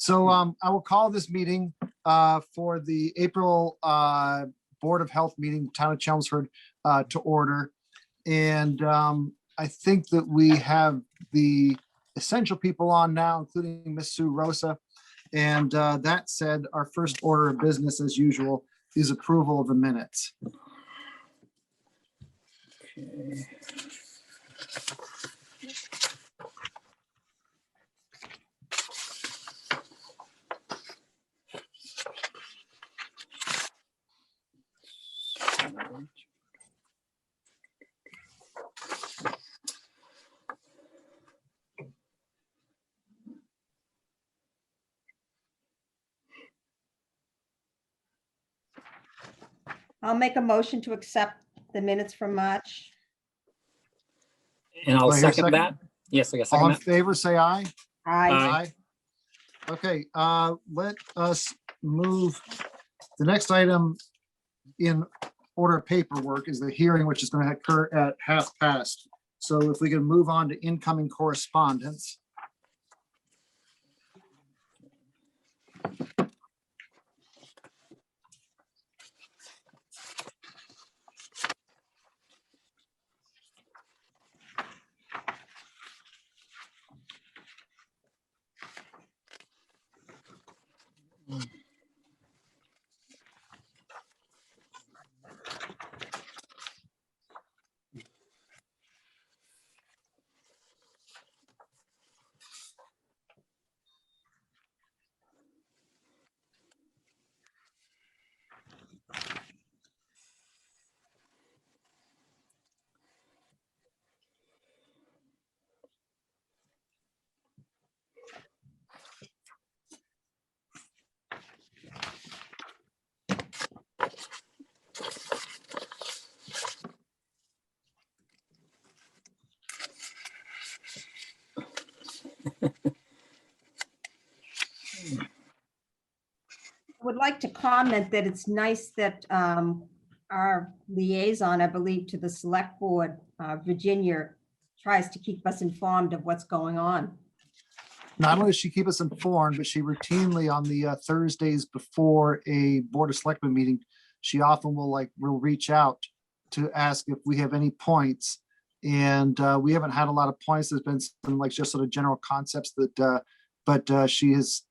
So I will call this meeting for the April Board of Health meeting, Town of Chelmsford, to order. And I think that we have the essential people on now, including Miss Sue Rosa. And that said, our first order of business, as usual, is approval of the minutes. Okay. I'll make a motion to accept the minutes from March. And I'll Do I hear a second that. Yes, I guess. All in favor, say aye. Aye. Okay, let us move. The next item in order of paperwork is the hearing, which is going to occur at past. So if we can move on to incoming correspondence. I would like to comment that it's nice that our liaison, I believe, to the select board, Virginia, tries to keep us informed of what's going on. Not only does she keep us informed, but she routinely on the Thursdays before a Board of Selectmen meeting, she often will reach out to ask if we have any points. And we haven't had a lot of points. There's been some just sort of general concepts that, but she has,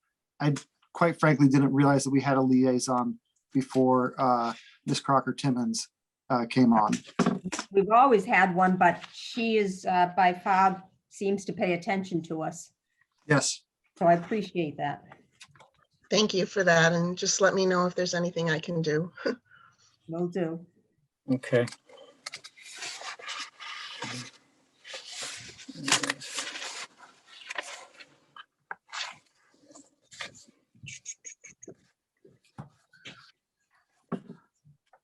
I quite frankly didn't realize that we had a liaison before Ms. Crocker Timmons came on. We've always had one, but she is by far seems to pay attention to us. Yes. So I appreciate that. Thank you for that. And just let me know if there's anything I can do. Will do. Okay.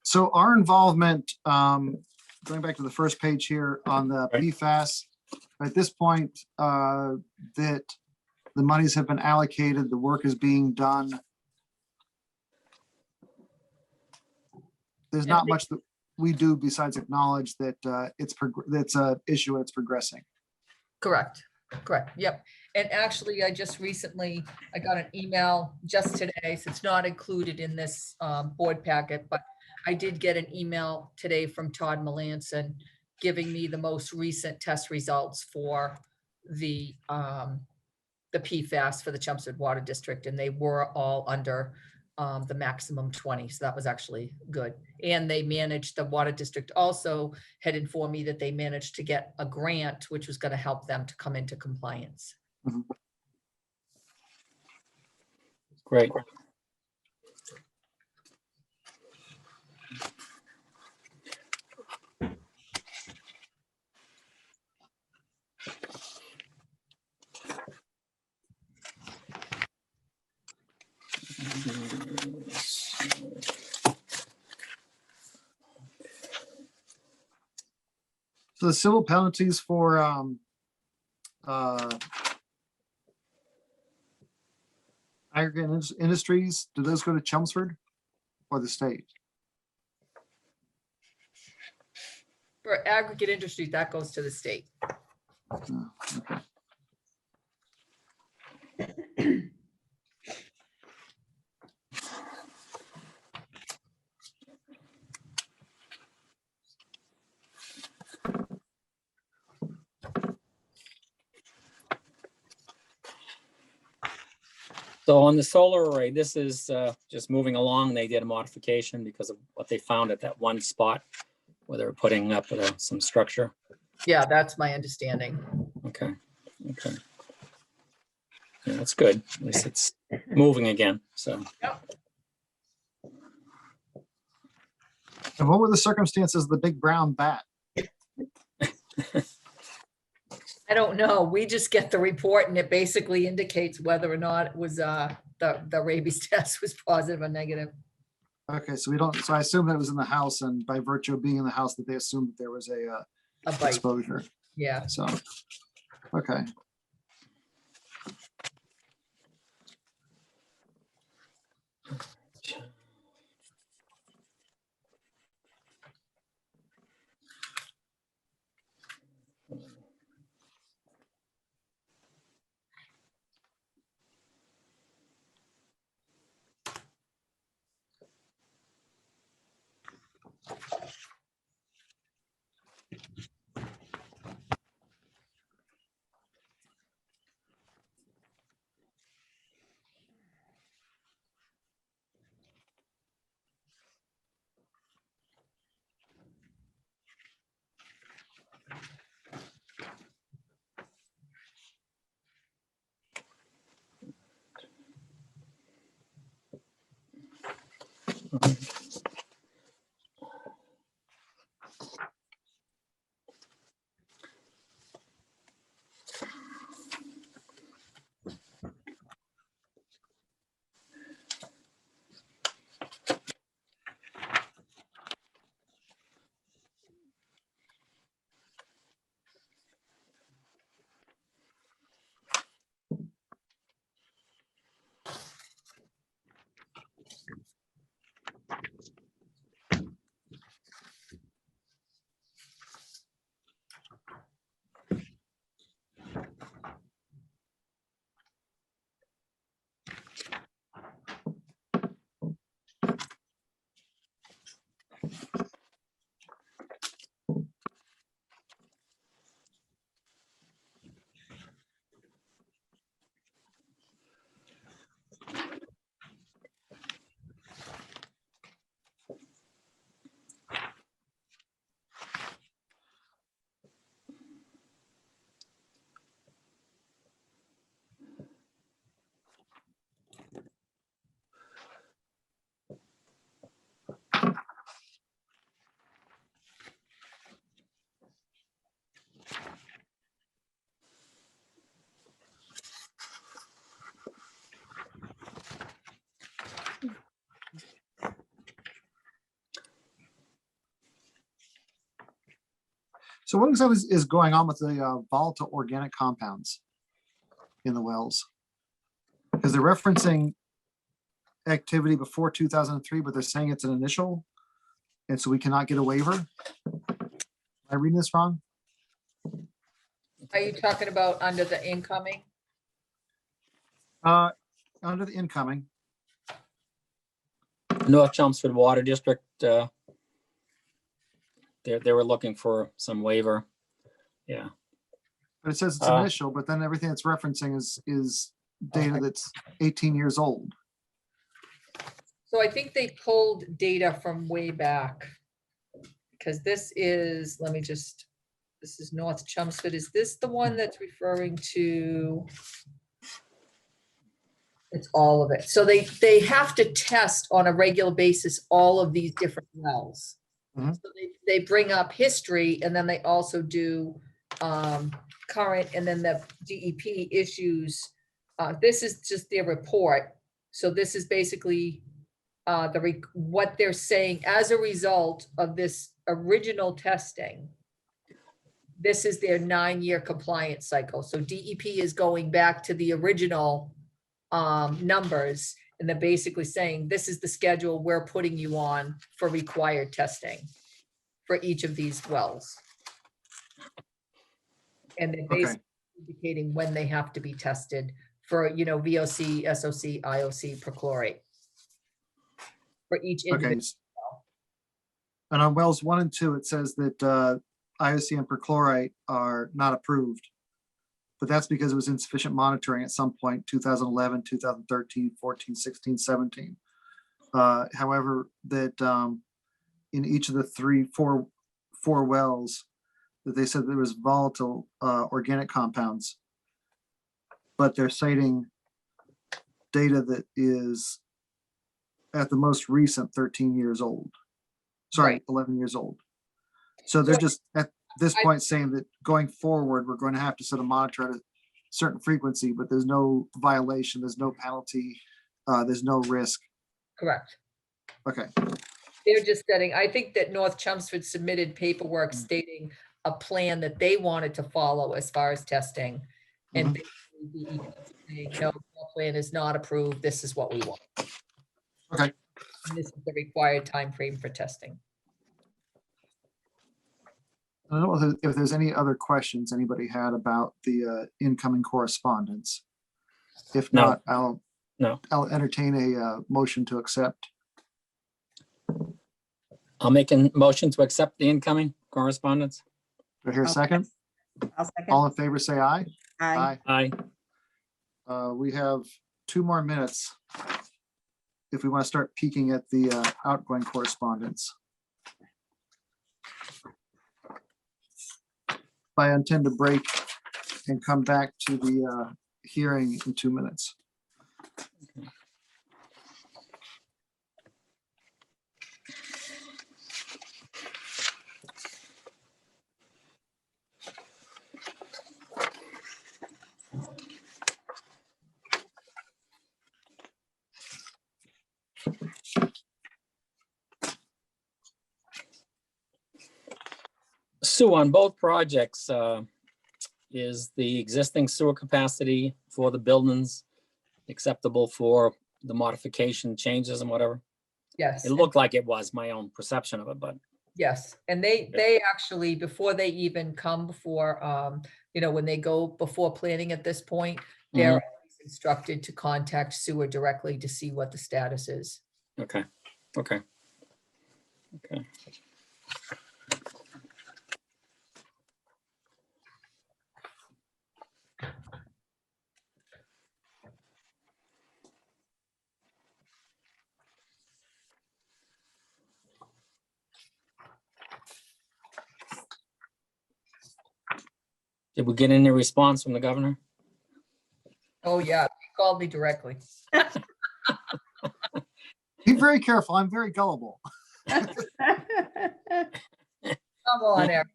So our involvement, going back to the first page here on the Right. PFAS, at this point, that the monies have been allocated, the work is being done. There's not much that we do besides acknowledge that that's an issue and it's progressing. Correct, yep. And actually, I just recently, I got an email just today, so it's not included in this board packet, but I did get an email today from Todd Melanson giving me the most recent test results for the PFAS for the Chelmsford Water District, and they were all under the maximum 20, so that was actually good. And they managed, the water district also had informed me that they managed to get a grant, which was going to help them to come into compliance. Mhm. Great. So the civil penalties for aggregate industries, do those go to Chelmsford or the state? For aggregate industries, that goes to the state. Oh, okay. So on the solar array, this is just moving along. They did a modification because of what they found at that one spot where they were putting up some structure. Yeah, that's my understanding. Okay, okay. Yeah, that's good. At least it's moving again, so. And what were the circumstances of the big brown bat? I don't know. We just get the report and it basically indicates whether or not it was, the rabies test was positive or negative. Okay, so we don't, so I assume that it was in the house, and by virtue of being in the house, that they assumed that there was a A bite, exposure. yeah. So, okay. So what exactly is going on with the volatile organic compounds in the wells? Because they're referencing activity before 2003, but they're saying it's an initial, and so we cannot get a waiver. Am I reading this wrong? Are you talking about under the incoming? Under the incoming, North Chelmsford Water District, they were looking for some waiver. Yeah, but it says it's Uh, initial, but then everything it's referencing is data that's 18 years old. So I think they pulled data from way back. Because this is, this is North Chelmsford. Is this the one that's referring to? It's all of it. So they have to test on a regular basis all of these different wells. Mhm. So they bring up history, and then they also do current, and then the DEP issues. This is just their report. So this is basically what they're saying as a result of this original testing. This is their 9-year compliance cycle. So DEP is going back to the original numbers, and they're basically saying, this is the schedule we're putting you on for required testing for each of these wells. And they're basically indicating when they have to be tested for, VOC, SOC, IOC, perchlorate. For each Okay. individual. And on wells 1 and 2, it says that IOC and perchlorate are not approved. but that's because it was insufficient monitoring at some point, 2011, 2013, 14, 16, 17. However, that in each of the four wells, that they said there was volatile organic compounds, but they're citing data that is at the most recent 13 years old. Sorry, Right. 11 years old. So they're just at this point saying that going forward, we're going to have to sort of monitor at a certain frequency, but there's no violation, there's no penalty, there's no risk. Correct. Okay, They're just setting, I think that North Chelmsford submitted paperwork stating a plan that they wanted to follow as far as testing. And basically DEP saying, no, your plan is not approved. This is what we want. okay. And this is the required time frame for testing. I don't know if there's any other questions anybody had about the incoming correspondence. If No. not, I'll entertain a motion to accept. I'll make a motion to accept the incoming correspondence. Do I hear a second? I'll second. All in favor, say aye. Aye. Aye. We have 2 more minutes if we want to start peeking at the outgoing correspondence. I intend to break and come back to the hearing in 2 minutes. Sue, on both projects, is the existing sewer capacity for the buildings acceptable for the modification changes and whatever? Yes. It looked like it was, my own perception of it, but Yes, and they actually, before they even come before, when they go before planning at this point, they're always instructed to contact sewer directly to see what the status is. okay. Did we get any response from the governor? Oh, yeah, he called me directly. Be very careful. I'm very gullible. Come on, Eric.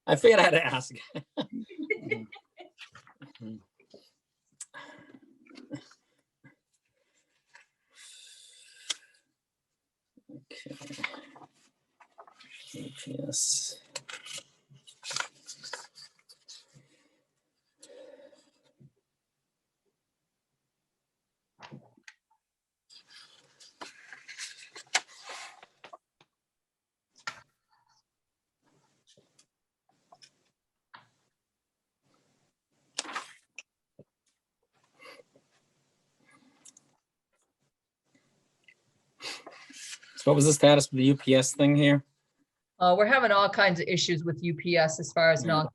I figured I'd ask. Okay. Yes. So what was the status of the UPS thing here? We're having all kinds of issues with UPS as far as Yeah.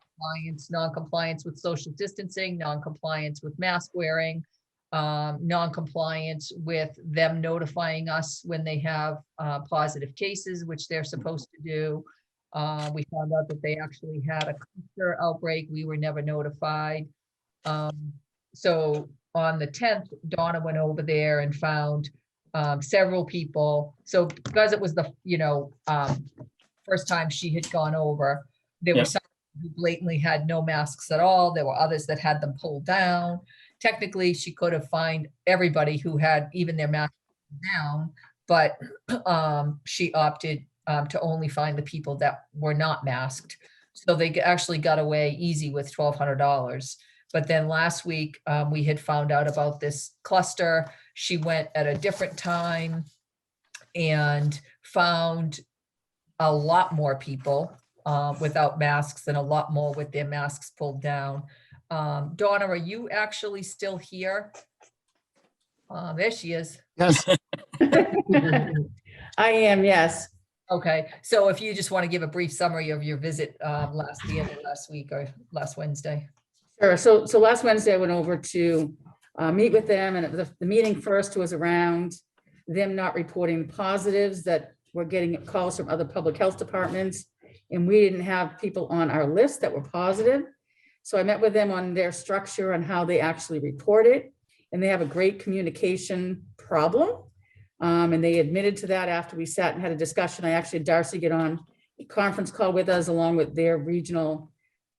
non-compliance with social distancing, non-compliance with mask wearing, non-compliance with them notifying us when they have positive cases, which they're supposed to do. We found out that they actually had a cluster outbreak. We were never notified. So on the 10th, Donna went over there and found several people. So because it was the, first time she had gone over, there Yeah. were some who blatantly had no masks at all. There were others that had them pulled down. Technically, she could have fined everybody who had even their masks down, but she opted to only find the people that were not masked. So they actually got away easy with $1,200. But then last week, we had found out about this cluster. She went at a different time and found a lot more people without masks and a lot more with their masks pulled down. Donna, are you actually still here? There she is. Yes, I am, yes. Okay, so if you just want to give a brief summary of your visit the end of last week or last Wednesday. Sure. So last Wednesday I went over to meet with them, and the meeting first was around them not reporting positives, that we're getting calls from other public health departments, and we didn't have people on our list that were positive. So I met with them on their structure and how they actually report it, and they have a great communication problem. And they admitted to that after we sat and had a discussion. I actually had Darcy get on a conference call with us along with their regional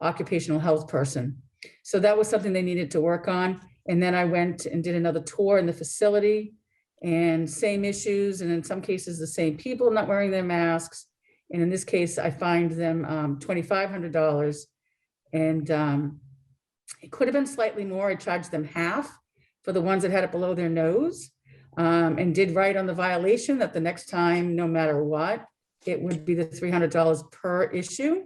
occupational health person. So that was something they needed to work on. And then I went and did another tour in the facility, and same issues, and in some cases, the same people not wearing their masks. And in this case, I fined them $2,500. And it could have been slightly more. I charged them half for the ones that had it below their nose. And did write on the violation that the next time, no matter what, it would be the $300 per issue.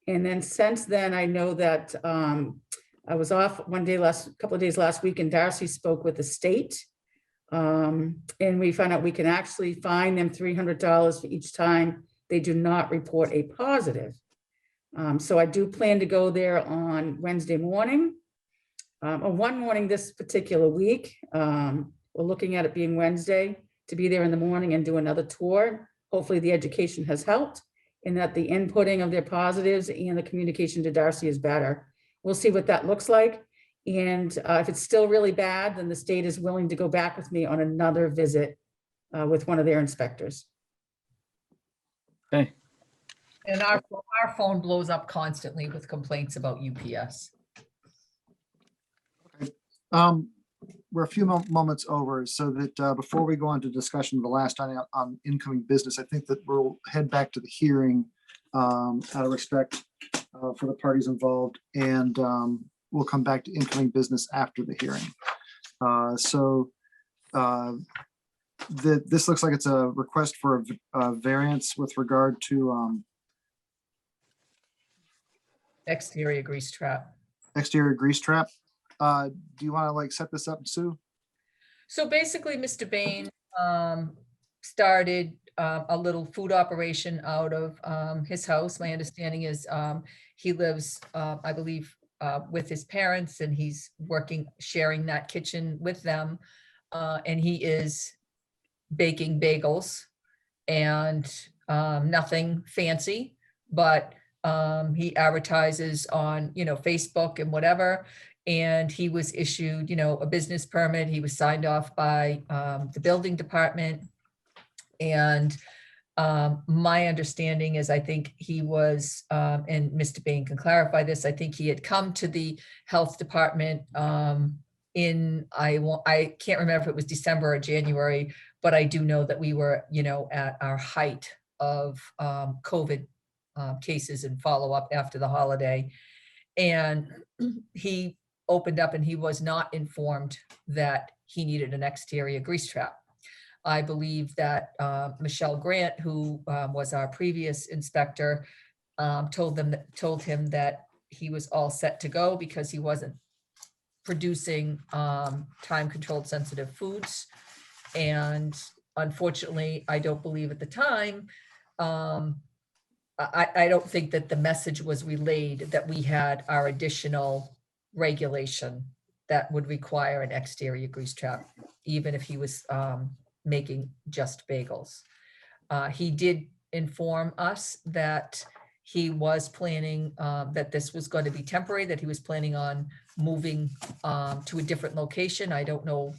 And then since then, I know that I was off couple of days last week, and Darcy spoke with the state. And we found out we can actually fine them $300 for each time they do not report a positive. So I do plan to go there on Wednesday morning, or one morning this particular week. We're looking at it being Wednesday, to be there in the morning and do another tour. Hopefully the education has helped, and that the inputting of their positives and the communication to Darcy is better. We'll see what that looks like. And if it's still really bad, then the state is willing to go back with me on another visit with one of their inspectors. Okay. And our phone blows up constantly with complaints about UPS. We're a few moments over, so that before we go on to discussion of the last item on incoming business, I think that we'll head back to the hearing out of respect for the parties involved, and we'll come back to incoming business after the hearing. This looks like it's a request for a variance with regard to Exterior grease trap. exterior grease trap. Do you want to like set this up, Sue? So basically, Mr. Bain started a little food operation out of his house. My understanding is he lives, I believe, with his parents, and he's sharing that kitchen with them. And he is baking bagels, and nothing fancy, but he advertises on, Facebook and whatever. And he was issued, a business permit. He was signed off by the building department. And my understanding is, I think he was, and Mr. Bain can clarify this, I think he had come to the health department I can't remember if it was December or January, but I do know that we were, at our height of COVID cases and follow-up after the holiday. And he opened up, and he was not informed that he needed an exterior grease trap. I believe that Michelle Grant, who was our previous inspector, told him that he was all set to go because he wasn't producing time-controlled sensitive foods. And unfortunately, I don't believe at the time, I don't think that the message was relayed that we had our additional regulation that would require an exterior grease trap, even if he was making just bagels. He did inform us that he was planning, that this was going to be temporary, that he was planning on moving to a different location. I don't know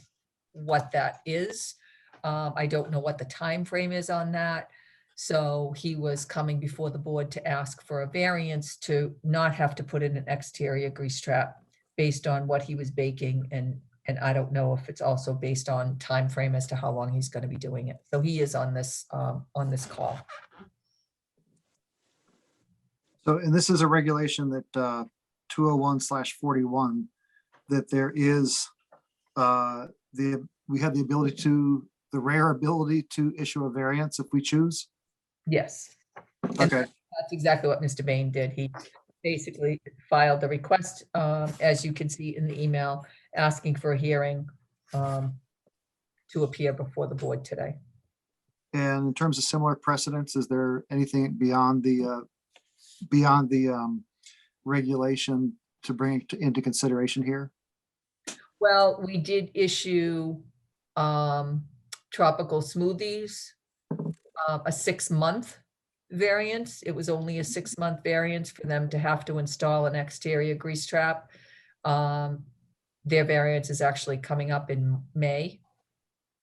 what that is. I don't know what the time frame is on that. So he was coming before the board to ask for a variance to not have to put in an exterior grease trap based on what he was baking. And I don't know if it's also based on time frame as to how long he's going to be doing it. So he is on this call. So, and this is a regulation that 201/41, that there is we have the rare ability to issue a variance if we choose. Yes. And Okay. that's exactly what Mr. Bain did. He basically filed the request, as you can see in the email, asking for a hearing to appear before the board today. And in terms of similar precedents, is there anything beyond the regulation to bring into consideration here? Well, we did issue tropical smoothies, a 6-month variance. It was only a 6-month variance for them to have to install an exterior grease trap. Their variance is actually coming up in May.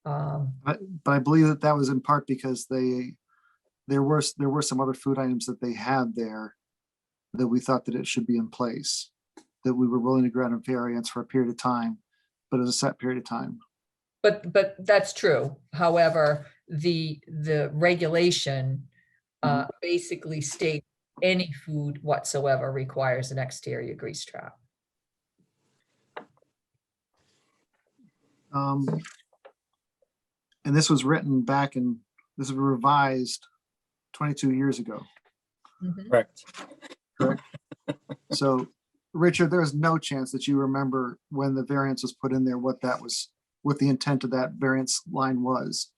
But I believe that was in part because there were some other food items that they had there that we thought that it should be in place, that we were willing to grant a variance for a period of time, but it was a set period of time. But that's true. However, the regulation basically states any food whatsoever requires an exterior grease trap. And this was written this was revised 22 years ago. Mhm. Correct. So, Richard, there is no chance that you remember when the variance was put in there, what the intent of that variance line was.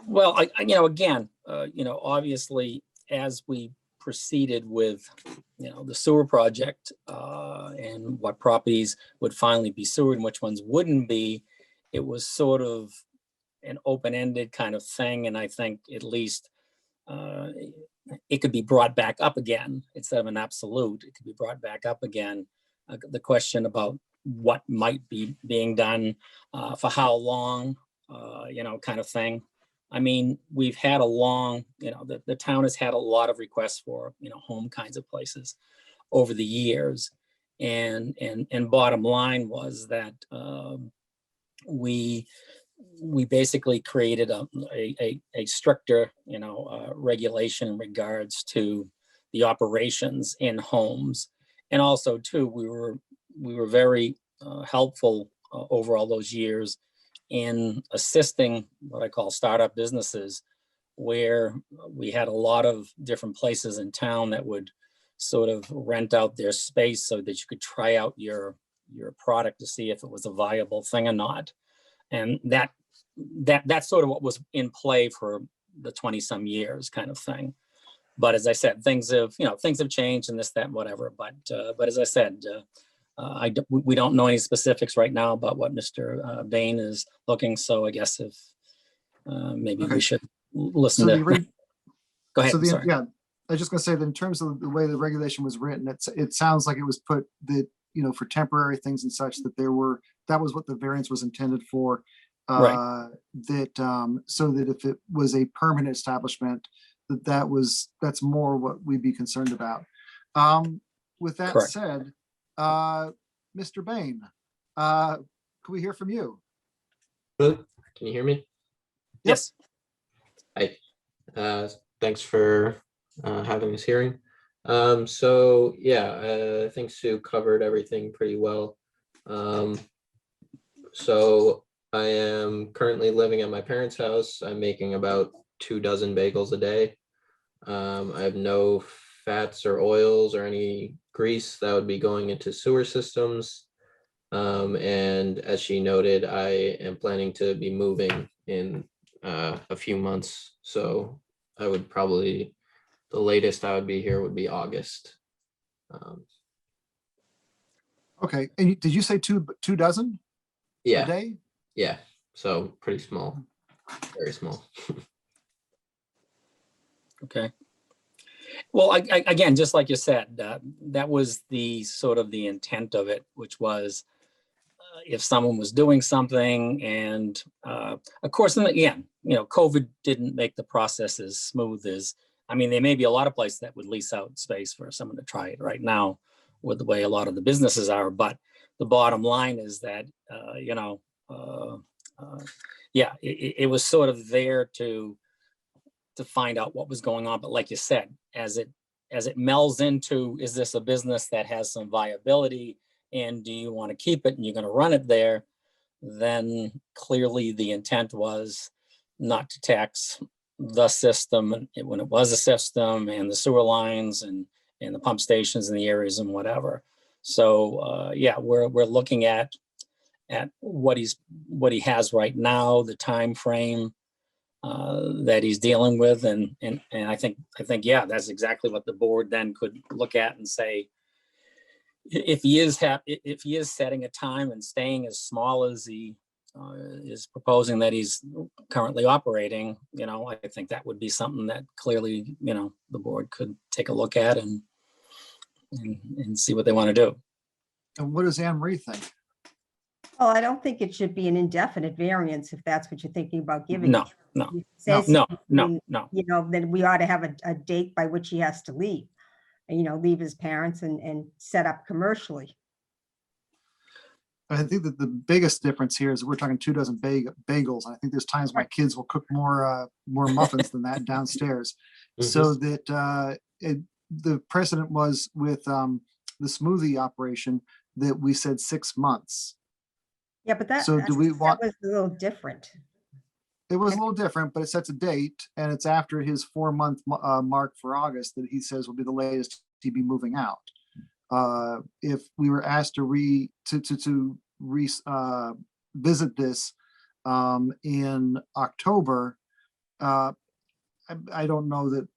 Well, again, obviously, as we proceeded with, the sewer project and what properties would finally be sewered and which ones wouldn't be, it was sort of an open-ended kind of thing. And I think at least it could be brought back up again instead of an absolute. It could be brought back up again. The question about what might be being done for how long, kind of thing. I mean, we've had a long, the town has had a lot of requests for, home kinds of places over the years. And bottom line was that we basically created a stricter, regulation in regards to the operations in homes. And also too, we were very helpful over all those years in assisting what I call startup businesses, where we had a lot of different places in town that would sort of rent out their space so that you could try out your product to see if it was a viable thing or not. And that's sort of what was in play for the 20-some years kind of thing. But as I said, things have changed and this, that, and whatever. But as I said, we don't know any specifics right now about what Mr. Bain is looking. So I guess if maybe Okay. we should listen So to. Go ahead. So Sorry. yeah, I was just gonna say that in terms of the way the regulation was written, it sounds like it was put that, for temporary things and such, that was what the variance was intended for. Right. So that if it was a permanent establishment, that's more what we'd be concerned about. With that Correct. said, Mr. Bain, can we hear from you? Hello, can you hear me? Yes. Hi. Thanks for having this hearing. So yeah, I think Sue covered everything pretty well. So I am currently living at my parents' house. I'm making about 24 bagels a day. I have no fats or oils or any grease that would be going into sewer systems. And as she noted, I am planning to be moving in a few months. So I would probably, the latest I would be here would be August. Okay, and did you say two dozen a Yeah, day? yeah. So pretty small, very small. Okay. Well, again, just like you said, that was the sort of the intent of it, which was if someone was doing something, and of course, again, COVID didn't make the process as smooth as, I mean, there may be a lot of places that would lease out space for someone to try it right now with the way a lot of the businesses are. But the bottom line is that, yeah, it was sort of there to find out what was going on. But like you said, as it melds into, is this a business that has some viability, and do you want to keep it and you're going to run it there, then clearly the intent was not to tax the system when it was a system, and the sewer lines and the pump stations in the areas and whatever. So yeah, we're looking at what he has right now, the time frame. that he's dealing with. And I think, yeah, that's exactly what the board then could look at and say, if he is setting a time and staying as small as he is proposing that he's currently operating, I think that would be something that clearly, the board could take a look at and see what they want to do. And what does Anne Marie think? Well, I don't think it should be an indefinite variance if that's what you're thinking about giving. No, it. no, You say no, something, no. Then we ought to have a date by which he has to leave. Leave his parents and set up commercially. I think that the biggest difference here is that we're talking 2 dozen bagels. I think there's times my kids will cook more muffins than that downstairs. So that the precedent was with the smoothie operation that we said 6 months. Yeah, but So do we want- that was a little different. It was a little different, but it sets a date, and it's after his 4-month mark for August that he says will be the latest he'd be moving out. If we were asked to visit this in October, I don't know that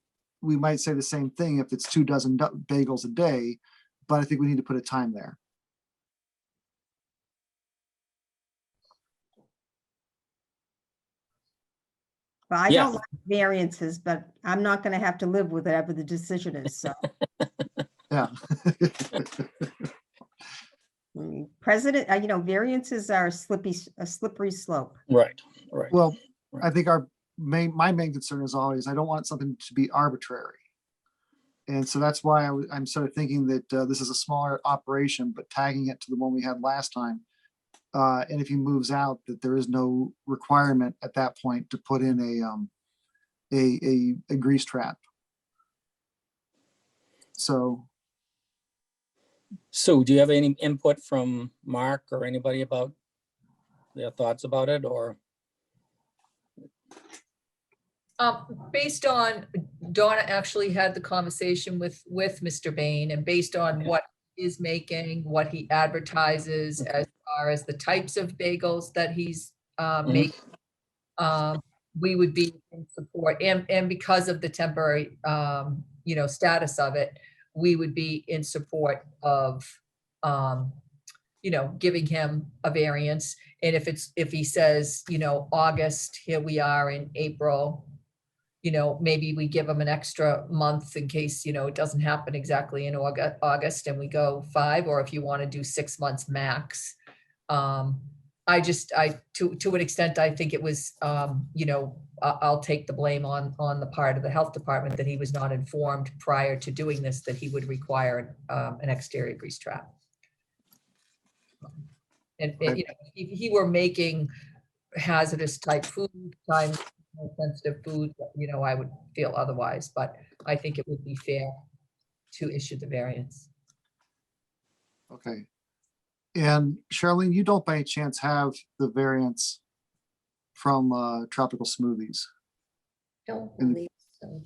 we might say the same thing if it's 2 dozen bagels a day, but I think we need to put a time there. Well, I Yeah. don't like variances, but I'm not going to have to live with whatever the decision is. So Yeah. president, variances are a slippery slope. Right. Well, I think my main concern is always, I don't want something to be arbitrary. And so that's why I'm sort of thinking that this is a smaller operation, but tagging it to the one we had last time. And if he moves out, that there is no requirement at that point to put in a grease trap. So do you have any input from Mark or anybody about their thoughts about it, or? Based on, Donna actually had the conversation with Mr. Bain, and based on what he's making, what he advertises as far as the types of bagels that he's making, we would be in support. And because of the temporary, status of it, we would be in support of, giving him a variance. And if he says, August, here we are in April, maybe we give him an extra month in case, it doesn't happen exactly in August and we go 5, or if you want to do 6 months max. To an extent, I think it was, I'll take the blame on the part of the health department that he was not informed prior to doing this, that he would require an exterior grease trap. And if he were making hazardous type food, time sensitive food, I would feel otherwise, but I think it would be fair to issue the variance. okay. And Charlene, you don't by any chance have the variance from Tropical Smoothies? Don't believe so.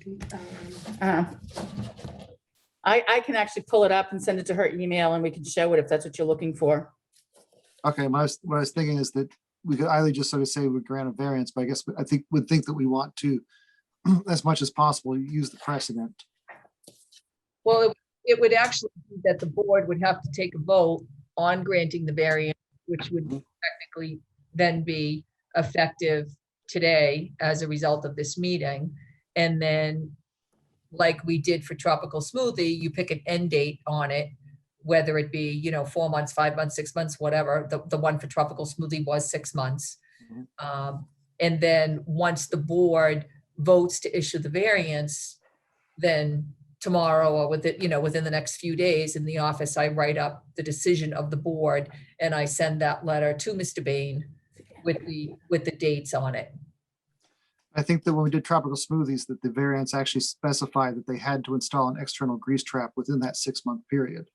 I can actually pull it up and send it to her email and we can show it if that's what you're looking for. Okay, what I was thinking is that we could either just sort of say we grant a variance, but I guess would think that we want to, as much as possible, use the precedent. Well, it would actually be that the board would have to take a vote on granting the variance, which would technically then be effective today as a result of this meeting. And then, like we did for Tropical Smoothie, you pick an end date on it, whether it be, 4 months, 5 months, 6 months, whatever. The one for Tropical Smoothie was 6 months. And then once the board votes to issue the variance, then tomorrow or within the next few days in the office, I write up the decision of the board and I send that letter to Mr. Bain with the dates on it. I think that when we did Tropical Smoothies, that the variance actually specified that they had to install an external grease trap within that 6-month period.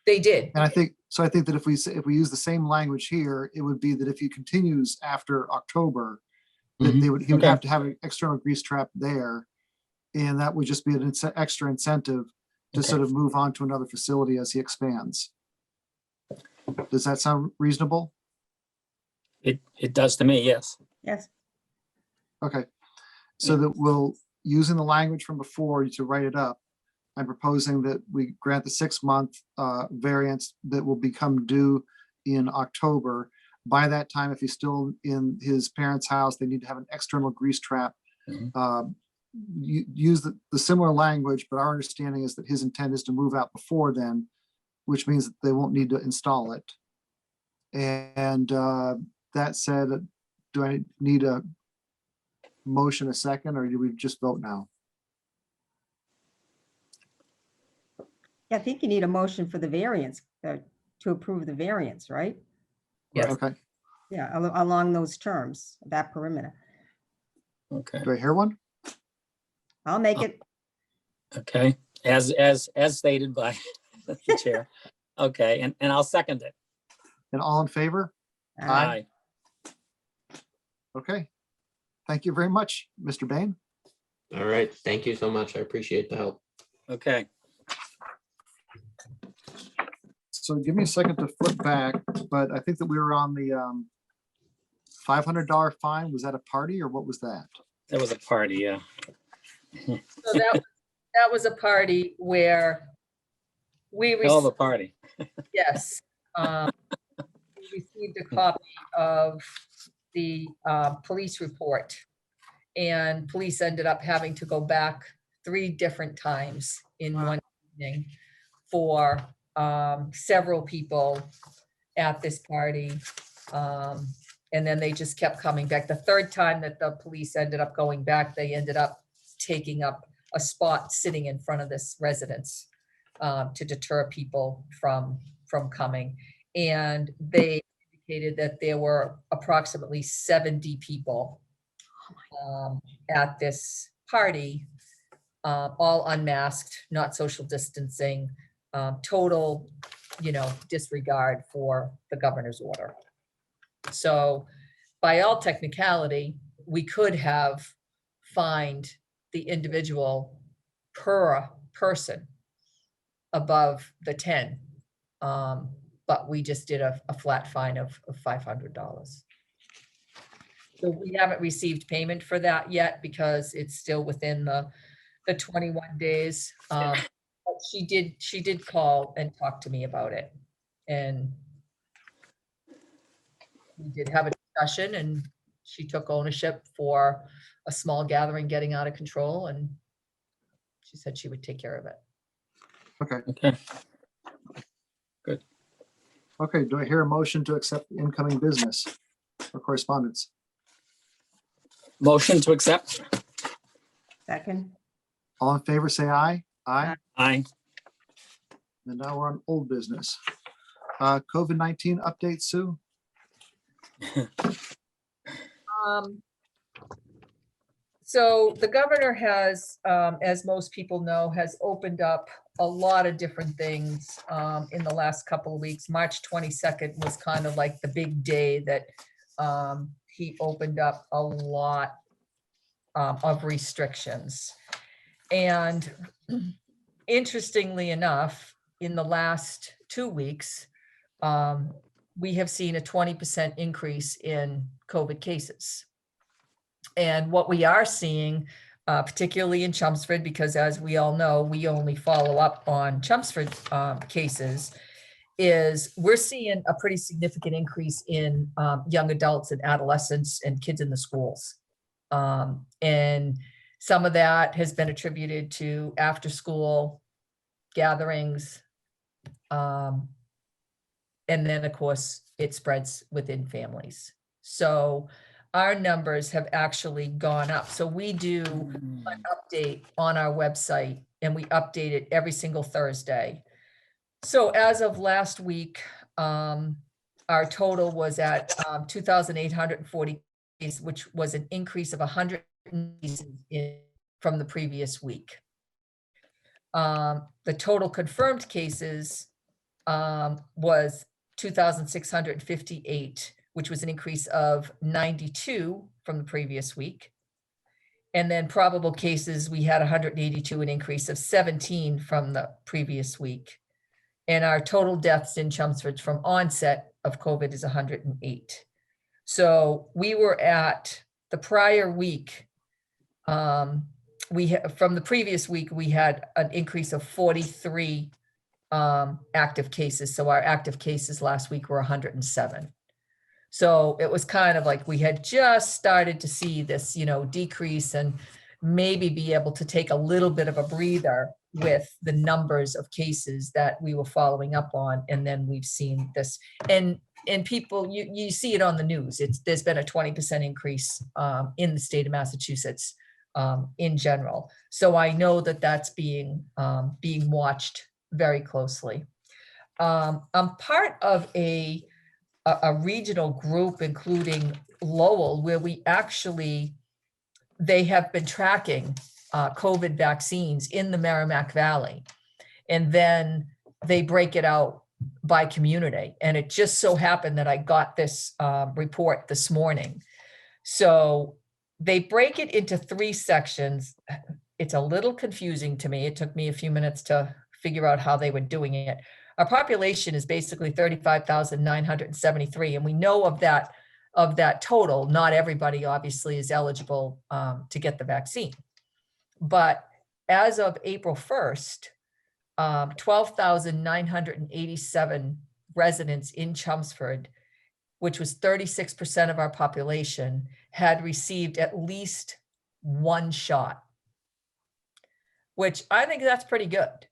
They did. And I think that if we use the same language here, it would be that if he continues after October, that he would Okay. have to have an external grease trap there. And that would just be an extra incentive to Okay. sort of move on to another facility as he expands. Does that sound reasonable? It does to me, yes. Yes. Okay. So that we'll, using the language from before to write it up, I'm proposing that we grant the 6-month variance that will become due in October. By that time, if he's still in his parents' house, they need to have an external grease trap. Mhm. Use the similar language, but our understanding is that his intent is to move out before then, which means that they won't need to install it. And that said, do I need a motion, a second, or do we just vote now? I think you need a motion for the variance, to approve the variance, right? Yes. Okay, Yeah, along those terms, that perimeter. Okay, do I hear one? I'll make it. okay, as stated by the chair. Okay, and I'll second it. And all in favor? Aye. Okay. Thank you very much, Mr. Bain. All right, thank you so much. I appreciate the help. Okay, So give me a second to flip back, but I think that we were on the $500 fine. Was that a party or what was that? there was a party, yeah. So that was a party where we Hell of a received, party. yes. We received a copy of the police report. And police ended up having to go back 3 different times in one evening for several people at this party. And then they just kept coming back. The 3rd time that the police ended up going back, they ended up taking up a spot sitting in front of this residence to deter people from coming. And they indicated that there were approximately 70 people at this party, all unmasked, not social distancing, total, disregard for the governor's order. So by all technicality, we could have fined the individual per person above the 10. But we just did a flat fine of $500. So we haven't received payment for that yet because it's still within the 21 days. But she did call and talk to me about it. And we did have a discussion and she took ownership for a small gathering getting out of control, and she said she would take care of it. Okay. Okay, Okay, do I hear a motion to accept the incoming business or correspondence? motion to accept. Second. All in favor, say aye. Aye. Aye. And now we're on old business. COVID-19 update, Sue? So the governor has, as most people know, has opened up a lot of different things in the last couple of weeks. March 22nd was kind of like the big day that he opened up a lot of restrictions. And interestingly enough, in the last 2 weeks, we have seen a 20% increase in COVID cases. And what we are seeing, particularly in Chelmsford, because as we all know, we only follow up on Chelmsford cases, is we're seeing a pretty significant increase in young adults and adolescents and kids in the schools. And some of that has been attributed to after school gatherings. And then, of course, it spreads within families. So our numbers have actually gone up. So we do an update on our website and we update it every single Thursday. So as of last week, our total was at 2,840, which was an increase of 100 from the previous week. The total confirmed cases was 2,658, which was an increase of 92 from the previous week. And then probable cases, we had 182, an increase of 17 from the previous week. And our total deaths in Chelmsford from onset of COVID is 108. So we were at the prior week, From the previous week, we had an increase of 43 active cases. So our active cases last week were 107. So it was kind of like we had just started to see this, decrease and maybe be able to take a little bit of a breather with the numbers of cases that we were following up on. And then we've seen this, and people, you see it on the news. There's been a 20% increase in the state of Massachusetts in general. So I know that that's being watched very closely. I'm part of a regional group, including Lowell, where they have been tracking COVID vaccines in the Merrimack Valley. And then they break it out by community. And it just so happened that I got this report this morning. So they break it into 3 sections. It's a little confusing to me. It took me a few minutes to figure out how they were doing it. Our population is basically 35,973. And we know of that total, not everybody obviously is eligible to get the vaccine. But as of April 1st, 12,987 residents in Chelmsford, which was 36% of our population, had received at least 1 shot, which I think that's pretty good.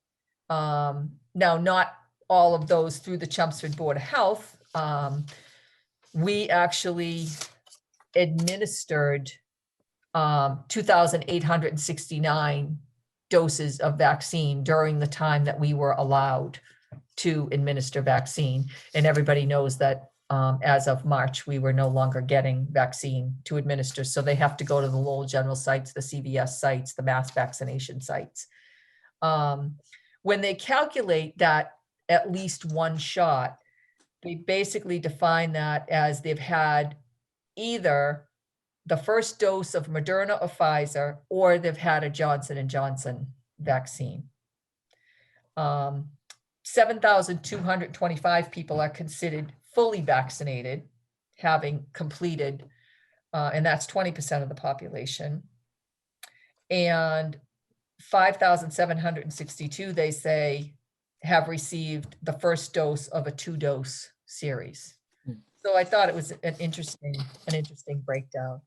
Now, not all of those through the Chelmsford Board of Health. We actually administered 2,869 doses of vaccine during the time that we were allowed to administer vaccine. And everybody knows that as of March, we were no longer getting vaccine to administer. So they have to go to the Lowell General sites, the CVS sites, the mass vaccination sites. When they calculate that at least 1 shot, they basically define that as they've had either the first dose of Moderna or Pfizer, or they've had a Johnson & Johnson vaccine. 7,225 people are considered fully vaccinated, having completed, and that's 20% of the population. And 5,762, they say, have received the first dose of a 2-dose series. So I thought it was an interesting breakdown.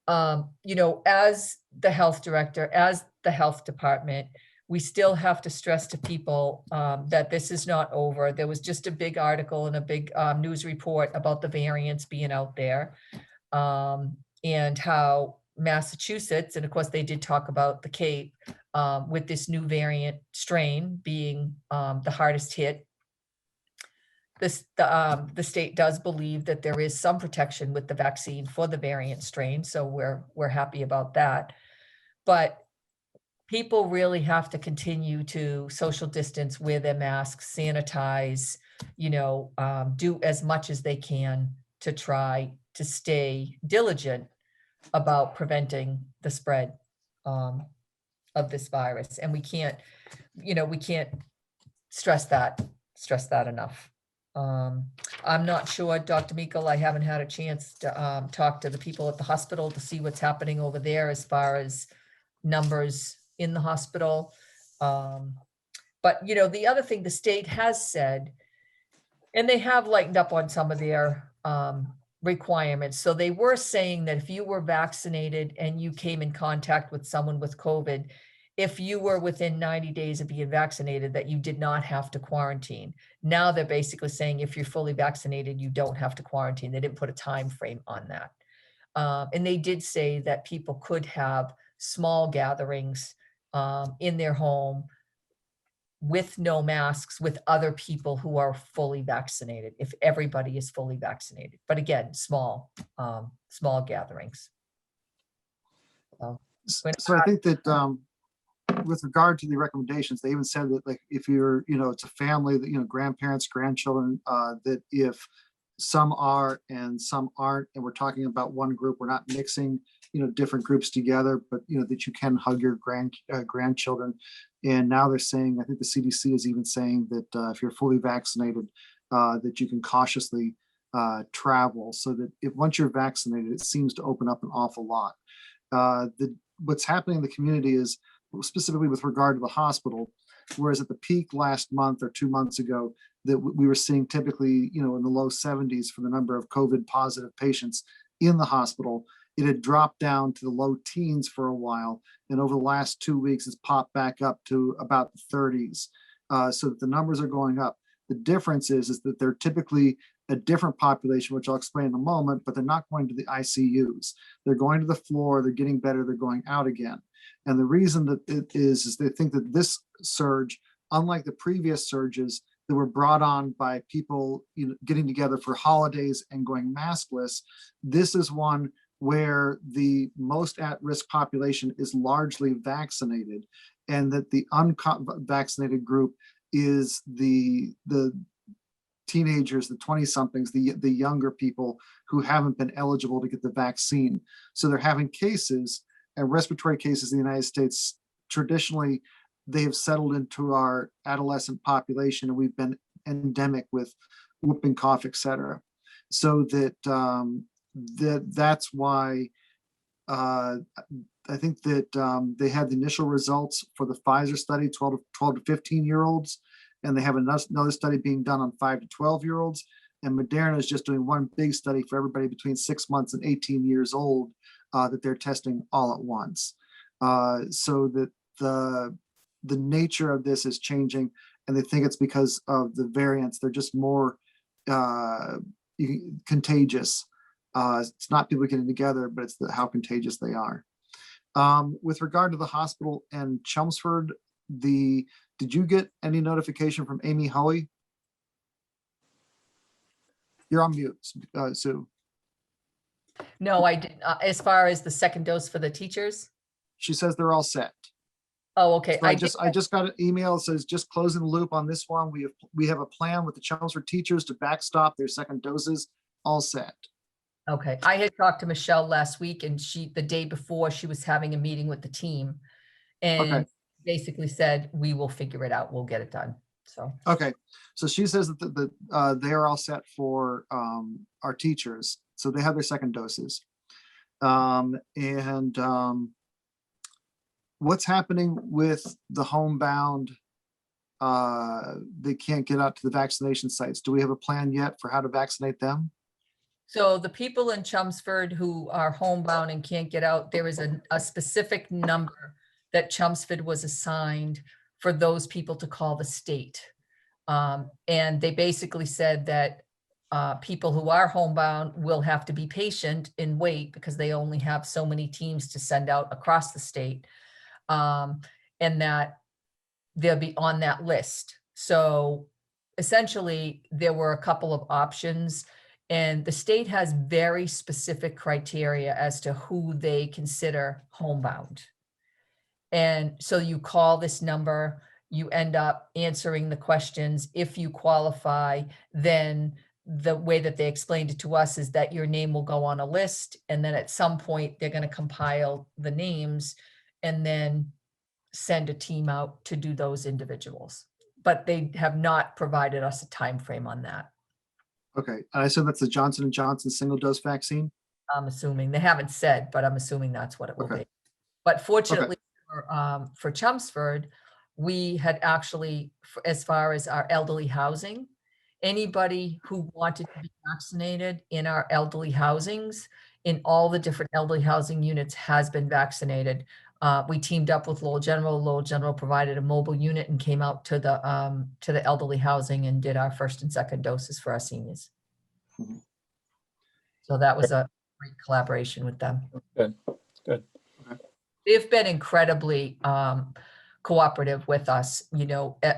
As the health director, as the health department, we still have to stress to people that this is not over. There was just a big article and a big news report about the variants being out there, and how Massachusetts, and of course they did talk about the Cape, with this new variant strain being the hardest hit. The state does believe that there is some protection with the vaccine for the variant strain, so we're happy about that. But people really have to continue to social distance, wear their masks, sanitize, do as much as they can to try to stay diligent about preventing the spread of this virus. And we can't stress that enough. I'm not sure, Dr. Meikle, I haven't had a chance to talk to the people at the hospital to see what's happening over there as far as numbers in the hospital. But, the other thing the state has said, and they have lightened up on some of their requirements. So they were saying that if you were vaccinated and you came in contact with someone with COVID, if you were within 90 days of being vaccinated, that you did not have to quarantine. Now they're basically saying if you're fully vaccinated, you don't have to quarantine. They didn't put a time frame on that. And they did say that people could have small gatherings in their home with no masks with other people who are fully vaccinated, if everybody is fully vaccinated. But again, small gatherings. So I think that with regard to the recommendations, they even said that, like, if you're, it's a family that, grandparents, grandchildren, that if some are and some aren't, and we're talking about one group, we're not mixing, different groups together, but, that you can hug your grandchildren. And now they're saying, I think the CDC is even saying that if you're fully vaccinated, that you can cautiously travel, so that if once you're vaccinated, it seems to open up an awful lot. The what's happening in the community is specifically with regard to the hospital, whereas at the peak last month or 2 months ago, that we were seeing typically, in the low 70s for the number of COVID positive patients in the hospital. It had dropped down to the low teens for a while. And over the last 2 weeks, it's popped back up to about the 30s. So that the numbers are going up. The difference is that they're typically a different population, which I'll explain in a moment, but they're not going to the ICUs. They're going to the floor, they're getting better, they're going out again. And the reason that it is they think that this surge, unlike the previous surges that were brought on by people getting together for holidays and going maskless, this is one where the most at-risk population is largely vaccinated, and that the unvaccinated group is the teenagers, the 20-somethings, the younger people who haven't been eligible to get the vaccine. So they're having cases, and respiratory cases in the United States, traditionally, they have settled into our adolescent population, and we've been endemic with whooping cough, et cetera. So that's why I think that they had the initial results for the Pfizer study, 12 to 15-year-olds, and they have another study being done on 5 to 12-year-olds. And Moderna is just doing one big study for everybody between 6 months and 18 years old that they're testing all at once. So that the nature of this is changing, and they think it's because of the variants. They're just more contagious. It's not people getting together, but it's how contagious they are. With regard to the hospital and Chelmsford, did you get any notification from Amy Hoey? You're on mute, Sue. No, I didn't. As far as the second dose for the teachers? She says they're all set. Oh, okay. So I just got an email that says just closing the loop on this one. We have a plan with the Chelmsford teachers to backstop their second doses, all set. Okay, I had talked to Michelle last week, and the day before, she was having a meeting with the team and basically said, we will figure it out. We'll get it done. So. Okay. So she says that they are all set for our teachers. So they have their second doses. What's happening with the homebound? They can't get out to the vaccination sites. Do we have a plan yet for how to vaccinate them? So the people in Chelmsford who are homebound and can't get out, there is a specific number that Chelmsford was assigned for those people to call the state. And they basically said that people who are homebound will have to be patient and wait because they only have so many teams to send out across the state, and that they'll be on that list. So essentially, there were a couple of options. And the state has very specific criteria as to who they consider homebound. And so you call this number, you end up answering the questions. If you qualify, then the way that they explained it to us is that your name will go on a list. And then at some point, they're going to compile the names and then send a team out to do those individuals. But they have not provided us a time frame on that. Okay, and I assume that's the Johnson & Johnson single dose vaccine? I'm assuming, they haven't said, but I'm assuming that's what it will be. But fortunately for Chelmsford, we had actually, as far as our elderly housing, anybody who wanted to be vaccinated in our elderly housings, in all the different elderly housing units has been vaccinated. We teamed up with Lowell General. Lowell General provided a mobile unit and came out to the elderly housing and did our first and second doses for our seniors. Mhm. So that was a great collaboration with them. Good. They've been incredibly cooperative with us,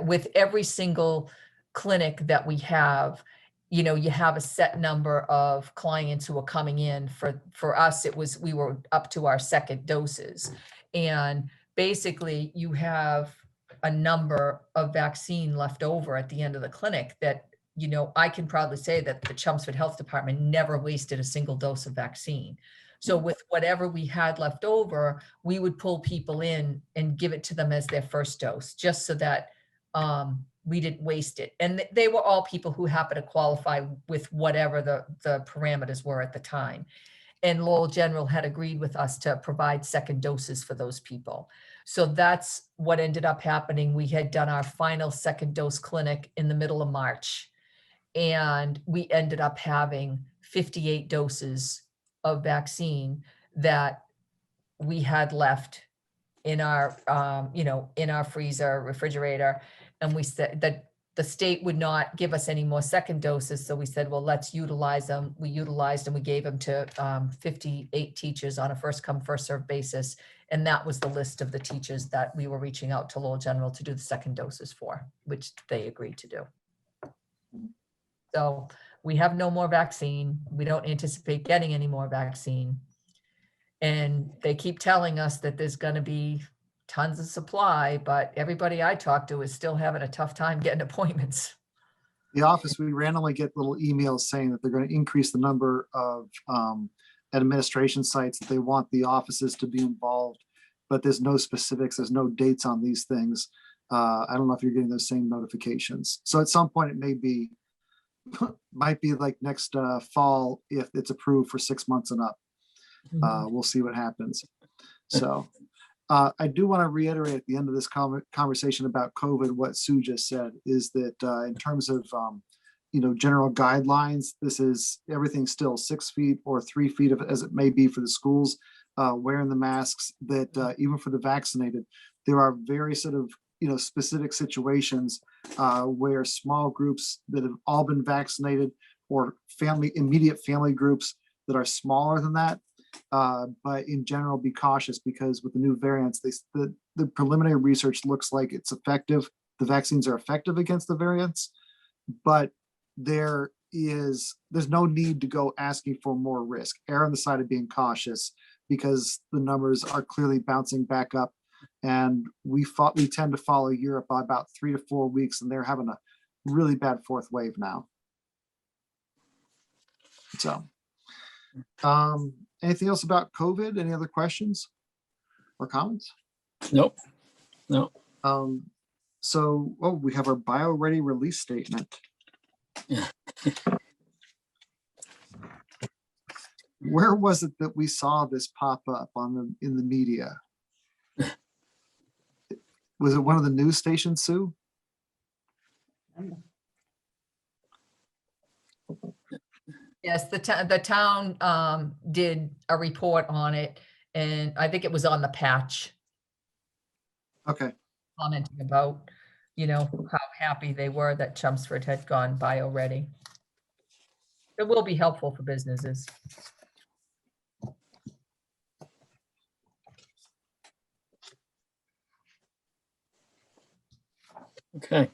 with every single clinic that we have. You have a set number of clients who are coming in. For us, we were up to our second doses. And basically you have a number of vaccine left over at the end of the clinic that, I can proudly say that the Chelmsford Health Department never wasted a single dose of vaccine. So with whatever we had left over, we would pull people in and give it to them as their first dose, just so that we didn't waste it. And they were all people who happened to qualify with whatever the parameters were at the time. And Lowell General had agreed with us to provide second doses for those people. So that's what ended up happening. We had done our final second dose clinic in the middle of March. And we ended up having 58 doses of vaccine that we had left in our, in our freezer, refrigerator. And we said that the state would not give us any more second doses. So we said, well, let's utilize them. We utilized them. We gave them to 58 teachers on a first come, first served basis. And that was the list of the teachers that we were reaching out to Lowell General to do the second doses for, which they agreed to do. So we have no more vaccine. We don't anticipate getting any more vaccine. And they keep telling us that there's going to be tons of supply, but everybody I talk to is still having a tough time getting appointments. The office, we randomly get little emails saying that they're going to increase the number of administration sites, that they want the offices to be involved, but there's no specifics, there's no dates on these things. I don't know if you're getting those same notifications. So at some point it may be, might be like next fall if it's approved for 6 months and up. We'll see what happens. So I do want to reiterate at the end of this conversation about COVID, what Sue just said is that in terms of, general guidelines, this is everything still 6 feet or 3 feet of, as it may be for the schools, wearing the masks, that even for the vaccinated, there are very sort of, specific situations where small groups that have all been vaccinated or immediate family groups that are smaller than that. But in general, be cautious because with the new variants, the preliminary research looks like it's effective. The vaccines are effective against the variants, but there's no need to go asking for more risk. Err on the side of being cautious because the numbers are clearly bouncing back up. And we tend to follow Europe by about 3 to 4 weeks, and they're having a really bad fourth wave now. So, anything else about COVID? Any other questions or comments? Nope. No. So, we have our bio-ready release statement. Where was it that we saw this pop up in the media? Was it one of the news stations, Sue? Yes, the town did a report on it, and I think it was on the Patch, Okay. commenting about, how happy they were that Chelmsford had gone bio-ready. It will be helpful for businesses. Okay.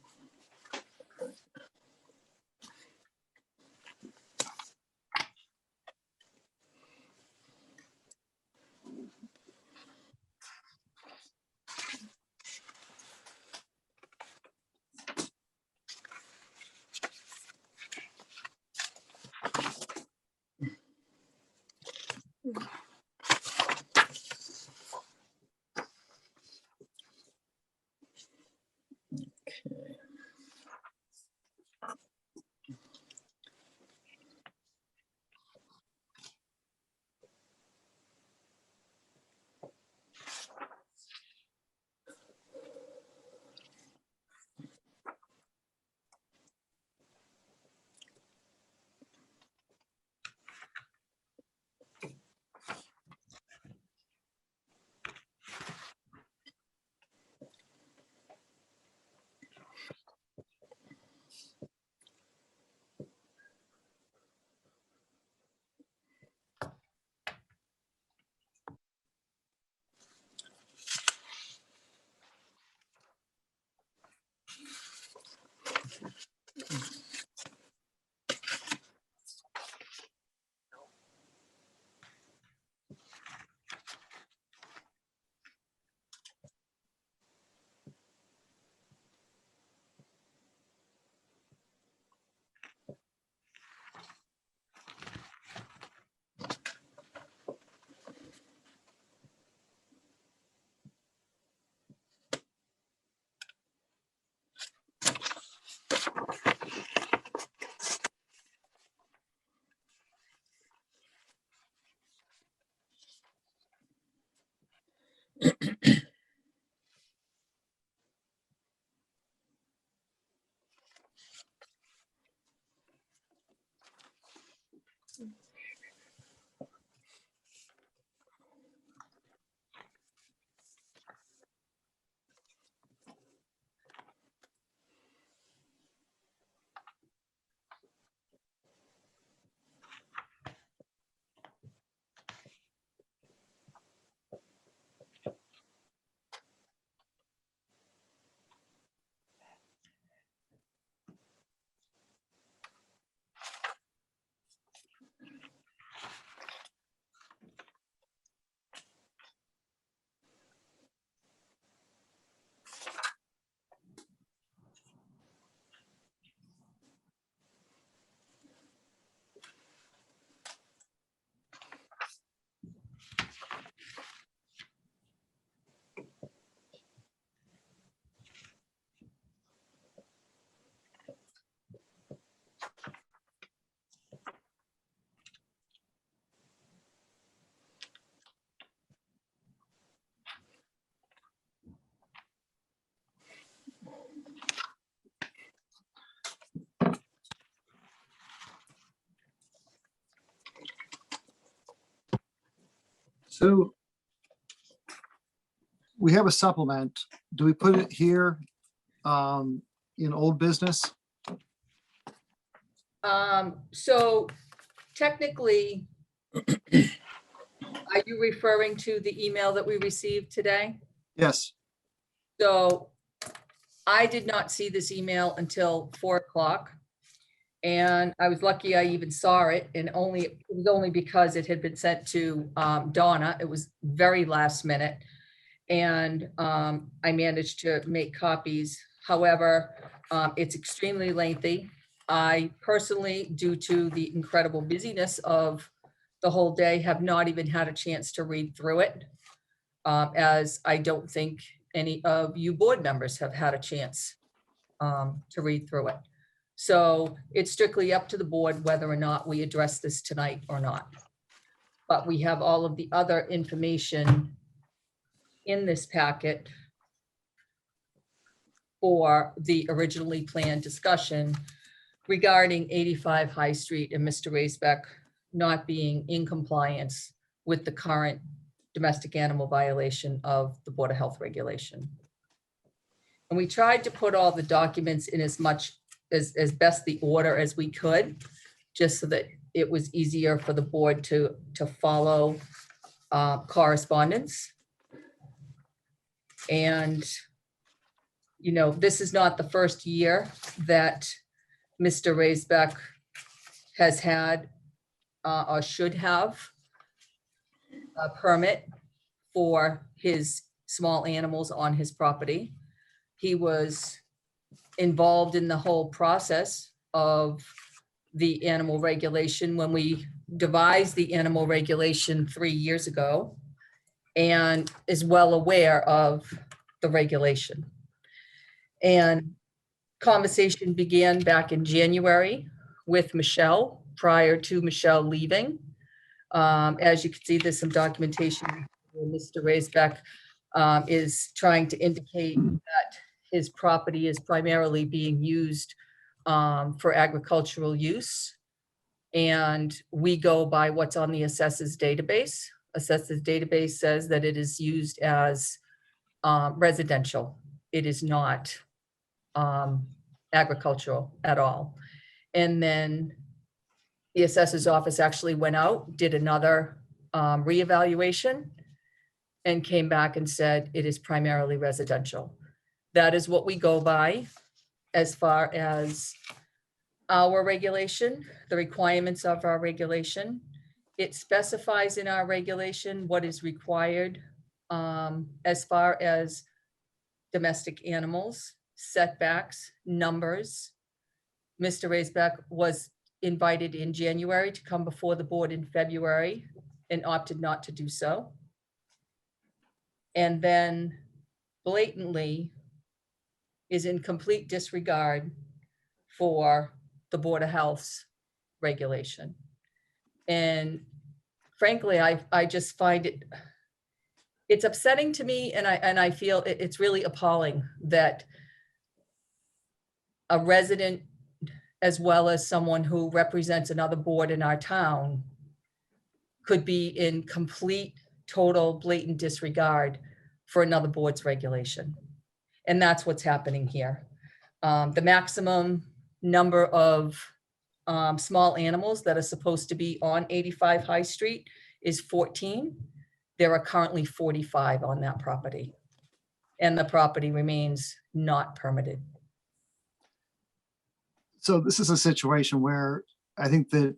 Okay. Sue, we have a supplement. Do we put it here in old business? So technically, are you referring to the email that we received today? Yes. So I did not see this email until 4 o'clock. And I was lucky I even saw it, and it was only because it had been sent to Donna. It was very last minute. And I managed to make copies. However, it's extremely lengthy. I personally, due to the incredible busyness of the whole day, have not even had a chance to read through it, as I don't think any of you board members have had a chance to read through it. So it's strictly up to the board whether or not we address this tonight or not. But we have all of the other information in this packet for the originally planned discussion regarding 85 High Street and Mr. Racebeck not being in compliance with the current domestic animal violation of the Board of Health regulation. And we tried to put all the documents in as much as best the order as we could, just so that it was easier for the board to follow correspondence. And, you know, this is not the first year that Mr. Racebeck has had or should have a permit for his small animals on his property. He was involved in the whole process of the animal regulation when we devised the animal regulation 3 years ago, and is well aware of the regulation. And conversation began back in January with Michelle, prior to Michelle leaving. As you can see, there's some documentation where Mr. Racebeck is trying to indicate that his property is primarily being used for agricultural use. And we go by what's on the assessors database. Assessors database says that it is used as residential. It is not agricultural at all. And then the assessor's office actually went out, did another reevaluation, and came back and said it is primarily residential. That is what we go by as far as our regulation, the requirements of our regulation. It specifies in our regulation what is required as far as domestic animals, setbacks, numbers. Mr. Racebeck was invited in January to come before the board in February and opted not to do so. And then blatantly is in complete disregard for the Board of Health's regulation. And frankly, I just find it's upsetting to me, and I feel it's really appalling that a resident, as well as someone who represents another board in our town, could be in complete, total, blatant disregard for another board's regulation. And that's what's happening here. The maximum number of small animals that are supposed to be on 85 High Street is 14. There are currently 45 on that property, and the property remains not permitted. So this is a situation where I think that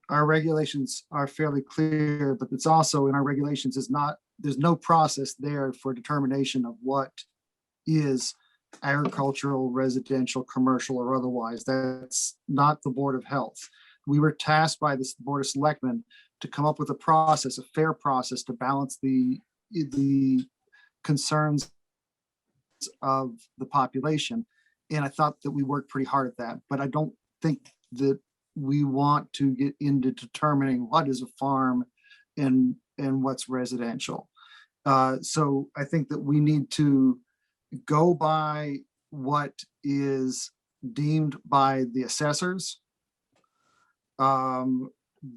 our regulations are fairly clear, but it's also in our regulations there's no process there for determination of what is agricultural, residential, commercial, or otherwise. That's not the Board of Health. We were tasked by this Board of Selectmen to come up with a process, a fair process to balance the concerns of the population. And I thought that we worked pretty hard at that, but I don't think that we want to get into determining what is a farm and what's residential. So I think that we need to go by what is deemed by the assessors.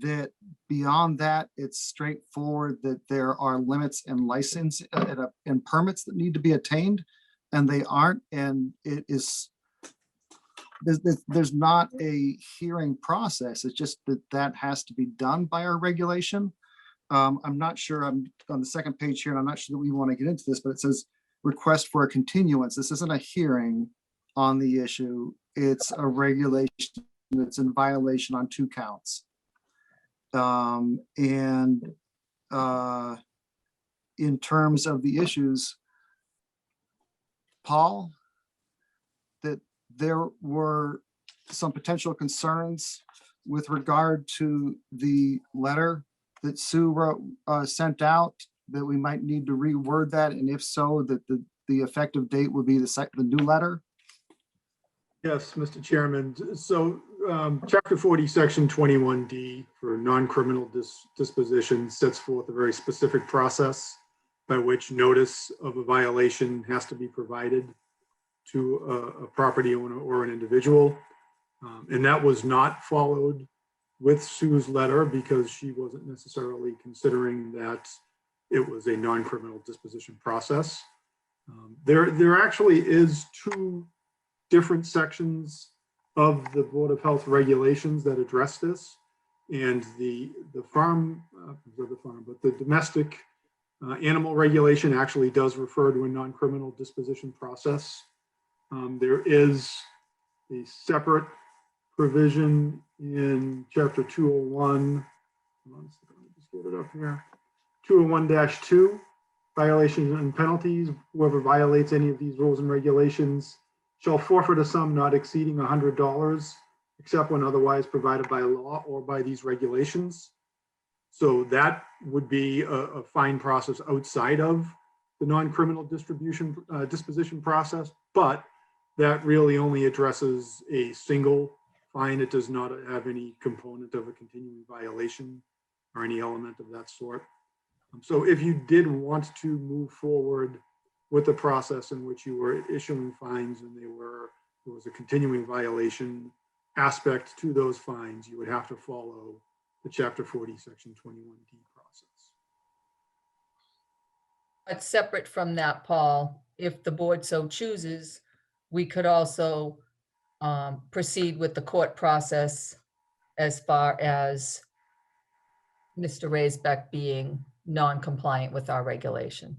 that beyond that, it's straightforward that there are limits and license and permits that need to be attained, and they aren't, and it is, there's not a hearing process. It's just that has to be done by our regulation. I'm not sure, I'm on the second page here, and I'm not sure that we want to get into this, but it says request for a continuance. This isn't a hearing on the issue. It's a regulation that's in violation on 2 counts. In terms of the issues, Paul, that there were some potential concerns with regard to the letter that Sue wrote, sent out, that we might need to reword that, and if so, that the effective date would be the new letter. Yes, Mr. Chairman. So Chapter 40, Section 21D for non-criminal disposition sets forth a very specific process by which notice of a violation has to be provided to a property owner or an individual. And that was not followed with Sue's letter because she wasn't necessarily considering that it was a non-criminal disposition process. There actually is 2 different sections of the Board of Health regulations that address this, and the domestic animal regulation actually does refer to a non-criminal disposition process. There is a separate provision in Chapter 201. Hold on a second, let me just get it up here. 201-2, violations and penalties. Whoever violates any of these rules and regulations shall forfeit a sum not exceeding $100, except when otherwise provided by law or by these regulations. So that would be a fine process outside of the non-criminal disposition process, but that really only addresses a single fine. It does not have any component of a continuing violation or any element of that sort. So if you did want to move forward with the process in which you were issuing fines and there was a continuing violation aspect to those fines, you would have to follow the Chapter 40, Section 21D process. But separate from that, Paul, if the board so chooses, we could also proceed with the court process as far as Mr. Raisbeck being non-compliant with our regulation.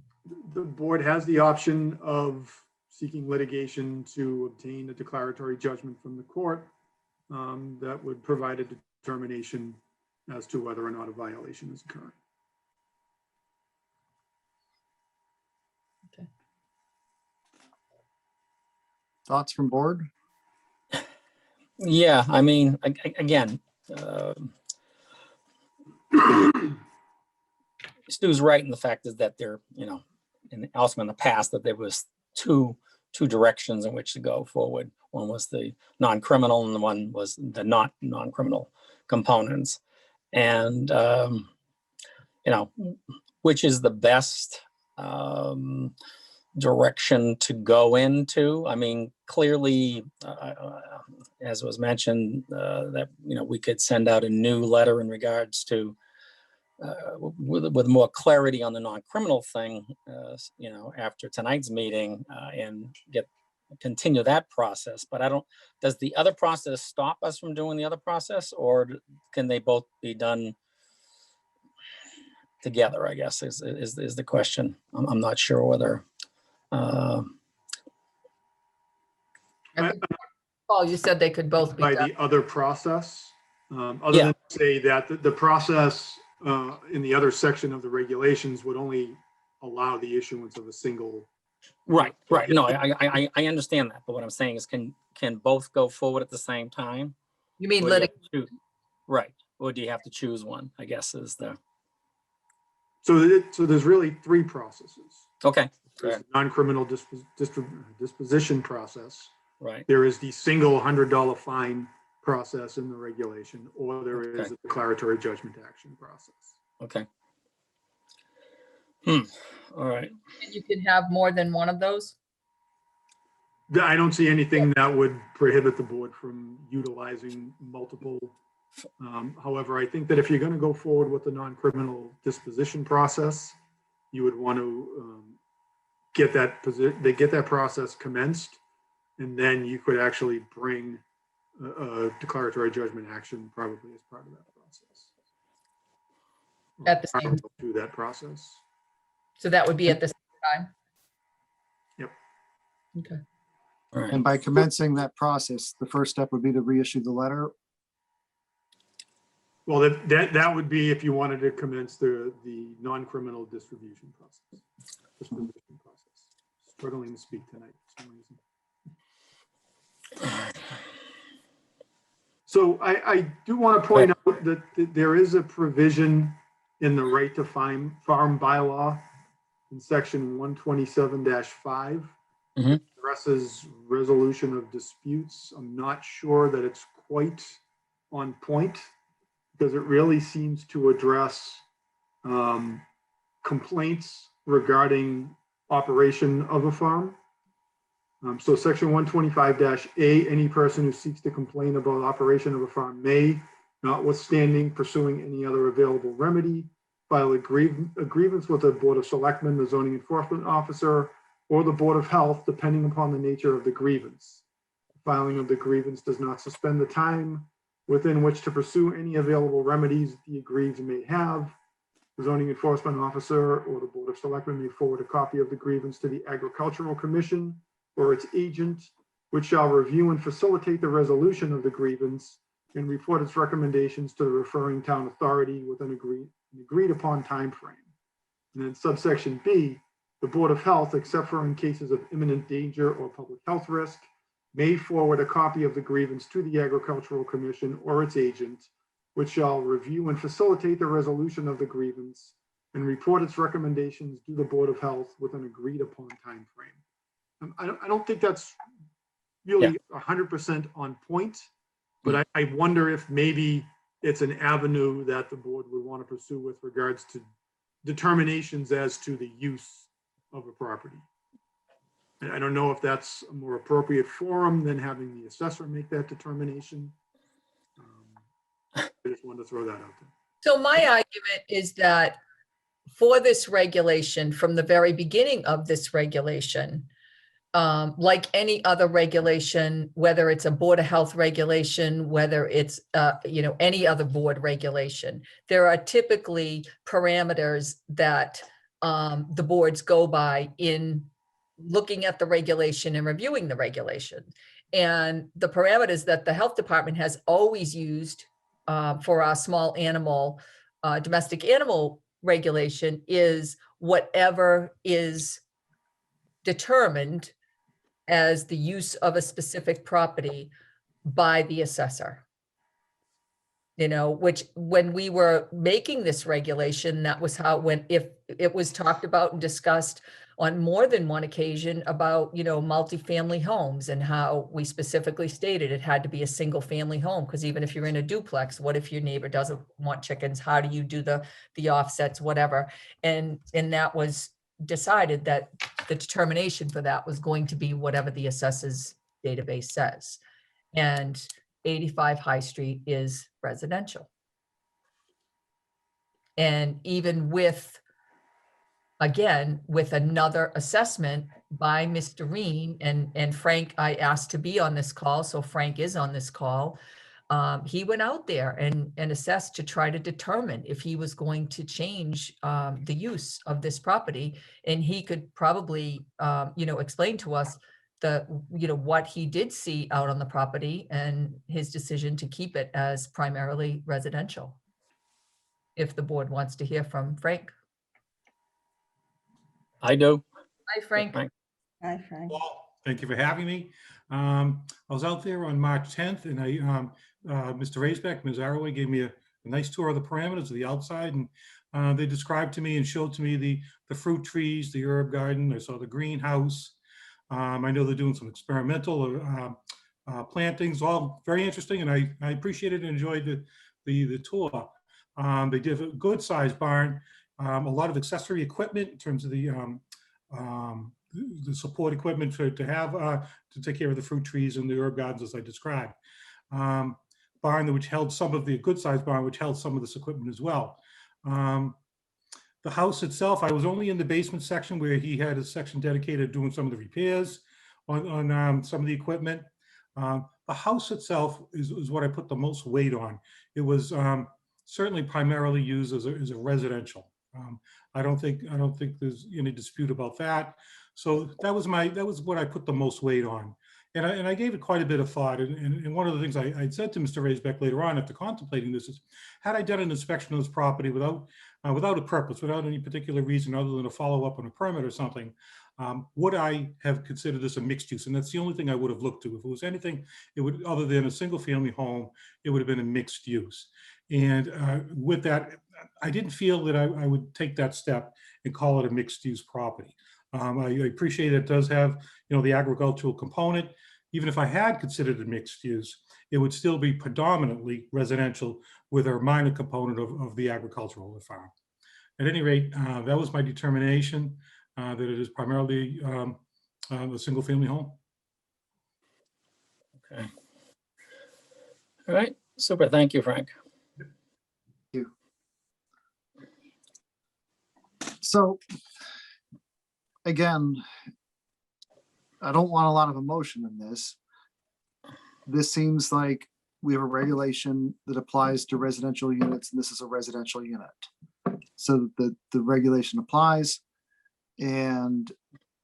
The board has the option of seeking litigation to obtain a declaratory judgment from the court that would provide a determination as to whether or not a violation is occurring. Okay. Thoughts from board? Yeah, I mean, again, Stu's right in the fact is that there, and also in the past that there was two directions in which to go forward. One was the non-criminal and the one was the not non-criminal components. And, which is the best direction to go into? I mean, clearly, as was mentioned, that, we could send out a new letter in regards to with more clarity on the non-criminal thing, after tonight's meeting and continue that process. But does the other process stop us from doing the other process, or can they both be done together, I guess is the question. I'm not sure whether. I think, Paul, you said they could both be By done. the other process, other than to say that the process in the other section of the regulations would only allow the issuance of a single. Right. No, I understand that, but what I'm saying is, can both go forward at the same time? You mean Or do you have litigation? to choose- Right, or do you have to choose one, I guess is the, So there's really 3 processes. okay, There's the non-criminal disposition process. right, There is the single $100 fine process in the regulation, or there is a declaratory judgment action process. okay. All right, You can have more than one of those? I don't see anything that would prohibit the board from utilizing multiple However, I think that if you're going to go forward with the non-criminal disposition process, you would want to get that process commenced, and then you could actually bring a declaratory judgment action probably as part of that process. At the same- Through that process. So that would be at the same time? Yep. Okay. All right. And by commencing that process, the first step would be to reissue the letter. Well, that would be if you wanted to commence the non-criminal distribution process. Disposition process. Struggling to speak tonight for some reason. So I do want to point out that there is a provision in the right to farm bylaw in section 127-5. Mhm. Addresses resolution of disputes. I'm not sure that it's quite on point, because it really seems to address complaints regarding operation of a farm. So section 125-A, any person who seeks to complain about operation of a farm may, notwithstanding pursuing any other available remedy, file a grievance with the Board of Selectmen, the zoning enforcement officer, or the Board of Health, depending upon the nature of the grievance. Filing of the grievance does not suspend the time within which to pursue any available remedies the aggrieved may have. The zoning enforcement officer or the Board of Selectmen may forward a copy of the grievance to the Agricultural Commission or its agent, which shall review and facilitate the resolution of the grievance and report its recommendations to the referring town authority with an agreed upon time frame. And then subsection B, the Board of Health, except for in cases of imminent danger or public health risk, may forward a copy of the grievance to the Agricultural Commission or its agent, which shall review and facilitate the resolution of the grievance and report its recommendations to the Board of Health with an agreed upon time frame. I don't think that's really 100% on point, but I wonder if maybe it's an avenue that the board would want to pursue with regards to determinations as to the use of a property. I don't know if that's a more appropriate forum than having the assessor make that determination. I just wanted to throw that out there. So my argument is that for this regulation, from the very beginning of this regulation, like any other regulation, whether it's a Board of Health regulation, whether it's any other board regulation, there are typically parameters that the boards go by in looking at the regulation and reviewing the regulation. And the parameters that the health department has always used for our small animal, domestic animal regulation is whatever is determined as the use of a specific property by the assessor. Which when we were making this regulation, that was how if it was talked about and discussed on more than one occasion about, multifamily homes, and how we specifically stated it had to be a single family home, because even if you're in a duplex, what if your neighbor doesn't want chickens? How do you do the offsets, whatever? And that was decided that the determination for that was going to be whatever the assessors database says. And 85 High Street is residential. And even with another assessment by Mr. Reen and Frank, I asked to be on this call, so Frank is on this call. He went out there and assessed to try to determine if he was going to change the use of this property, and he could probably explain to us what he did see out on the property and his decision to keep it as primarily residential. If the board wants to hear from Frank. I do. Hi, Frank. Hi, Frank. Well, thank you for having me. I was out there on March 10th, and Mr. Raisbeck, Ms. Arroway gave me a nice tour of the parameters of the outside, and they described to me and showed to me the fruit trees, the herb garden. I saw the greenhouse. I know they're doing some experimental plantings, all very interesting, and I appreciated and enjoyed the tour. They did a good sized barn, a lot of accessory equipment in terms of the support equipment to have to take care of the fruit trees and the herb gardens as I described. barn which held some of the good-sized barn, which held some of this equipment as well. The house itself, I was only in the basement section where he had a section dedicated to doing some of the repairs on some of the equipment. The house itself is what I put the most weight on. It was certainly primarily used as a residential. I don't think there's any dispute about that. So that was what I put the most weight on. And I gave it quite a bit of thought. And one of the things I said to Mr. Raisbeck later on after contemplating this is, had I done an inspection of this property without a purpose, without any particular reason other than a follow-up on a permit or something, would I have considered this a mixed use? And that's the only thing I would have looked to. If it was anything, it would, other than a single family home, it would have been a mixed use. And with that, I didn't feel that I would take that step and call it a mixed use property. I appreciate it does have, the agricultural component. Even if I had considered it mixed use, it would still be predominantly residential with a minor component of the agricultural of the farm. At any rate, that was my determination that it is primarily a single family home. Okay. All right, super. Thank you, Frank. So again, I don't want a lot of emotion in this. This seems like we have a regulation that applies to residential units, and this is a residential unit. So the regulation applies, and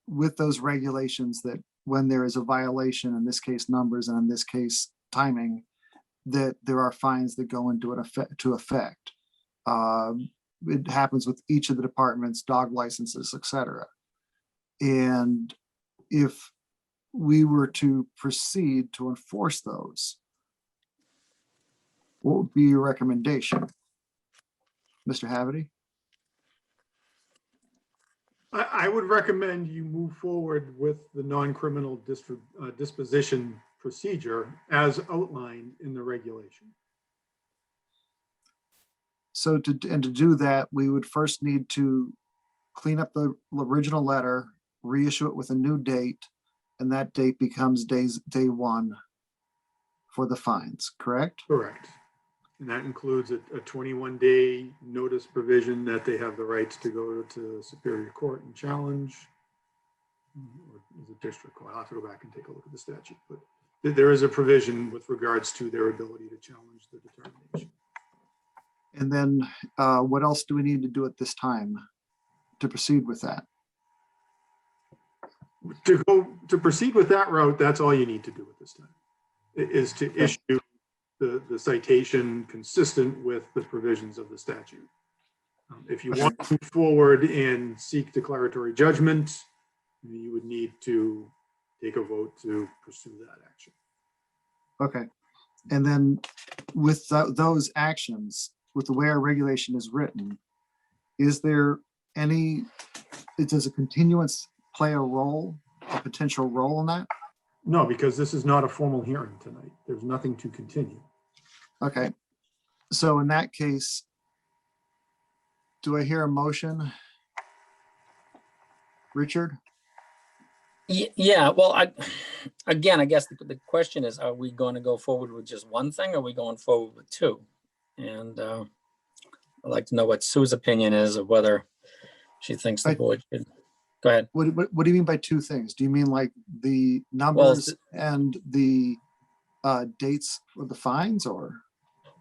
with those regulations, that when there is a violation, in this case numbers, and in this case timing, that there are fines that go into effect. It happens with each of the departments, dog licenses, etc. And if we were to proceed to enforce those, what would be your recommendation? Mr. Haverty? I would recommend you move forward with the non-criminal disposition procedure as outlined in the regulation. So to do that, we would first need to clean up the original letter, reissue it with a new date, and that date becomes day one for the fines, correct? Correct. And that includes a 21-day notice provision that they have the rights to go to Superior Court and challenge, or is it district court? I'll have to go back and take a look at the statute, but there is a provision with regards to their ability to challenge the determination. And then what else do we need to do at this time to proceed with that? To proceed with that route, that's all you need to do at this time, is to issue the citation consistent with the provisions of the statute. If you want to move forward and seek declaratory judgment, you would need to take a vote to pursue that action. Okay. And then with those actions, with the way our regulation is written, is there does a continuance play a potential role in that? No, because this is not a formal hearing tonight. There's nothing to continue. Okay. So in that case, do I hear a motion? Richard? Yeah, well, I guess the question is, are we going to go forward with just one thing, or are we going forward with two? And I'd like to know what Sue's opinion is of whether she thinks the board should. Go ahead. What do you mean by two things? Do you mean like the numbers and the dates of the fines, or?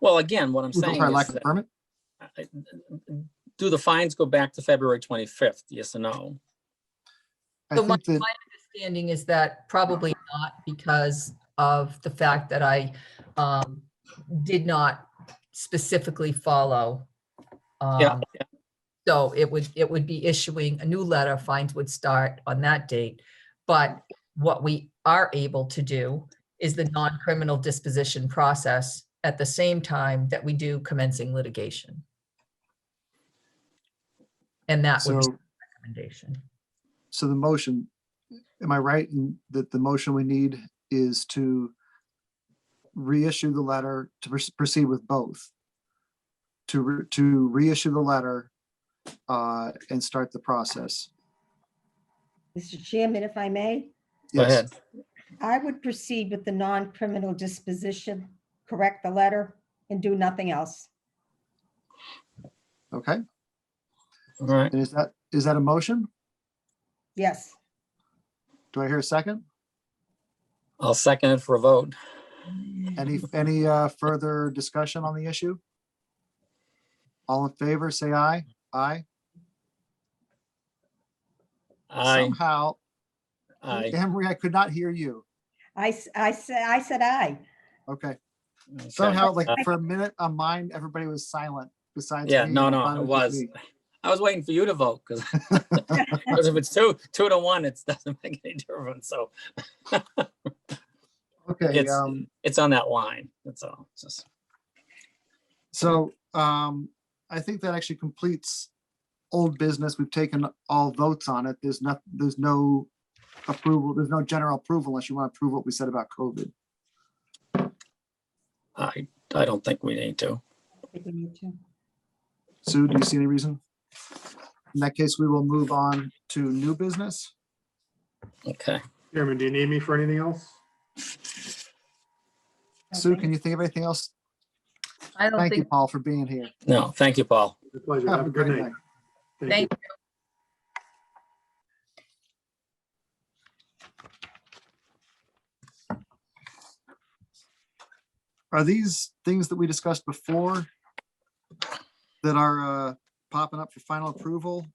Well, again, what I'm saying Sorry, is lack of that, permit? do the fines go back to February 25th? Yes or no? So my understanding is that probably not, because of the fact that I did not specifically follow. Yeah. So it would be issuing a new letter, fines would start on that date. But what we are able to do is the non-criminal disposition process at the same time that we do commencing litigation. And that would be the recommendation. So the motion, am I right in that the motion we need is to reissue the letter, to proceed with both? To reissue the letter and start the process? Mr. Chairman, if I may, Go ahead. I would proceed with the non-criminal disposition correct the letter and do nothing else. Okay, All right. and is that a motion? Yes. Do I hear a second? I'll second it for a vote. Any further discussion on the issue? All in favor, say aye. Aye. Aye. Somehow, Aye. Emery, I could not hear you. I said aye. Okay. Okay. Somehow, like for a minute on mine, everybody was silent besides Yeah, me. no, and I no, thought it just was. me. I was waiting for you to vote because if it's 2-1, it doesn't make any difference. So Okay, it's on that line. That's all. It's just- so I think that actually completes old business. We've taken all votes on it. There's no approval. There's no general approval unless you want to approve what we said about COVID. I don't think we need to. I think we need to. Sue, do you see any reason? In that case, we will move on to new business. Okay. Chairman, do you need me for anything else? Sue, can you think of anything else? I don't Thank you, think, Paul, for being here. No, thank you, Paul. It's a pleasure. Have Have a a good great night. night. Thank you. thank Are these things that we discussed before that are popping up for final approval?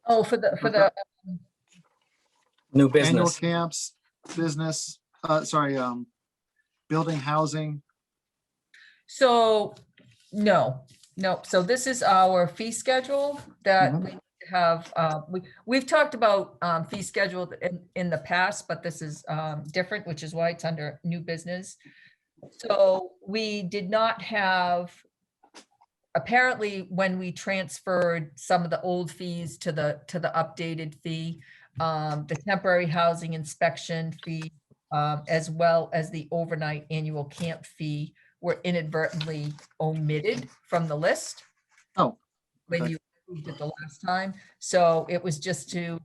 Oh, for the, New Annual business. camps, business, building, housing. so, no. So this is our fee schedule that Mhm. we have, we've talked about fee schedule in the past, but this is different, which is why it's under new business. So we did not have, apparently, when we transferred some of the old fees to the updated fee, the temporary housing inspection fee, as well as the overnight annual camp fee were inadvertently omitted from the list Oh, when okay. you approved it the last time. So it was just to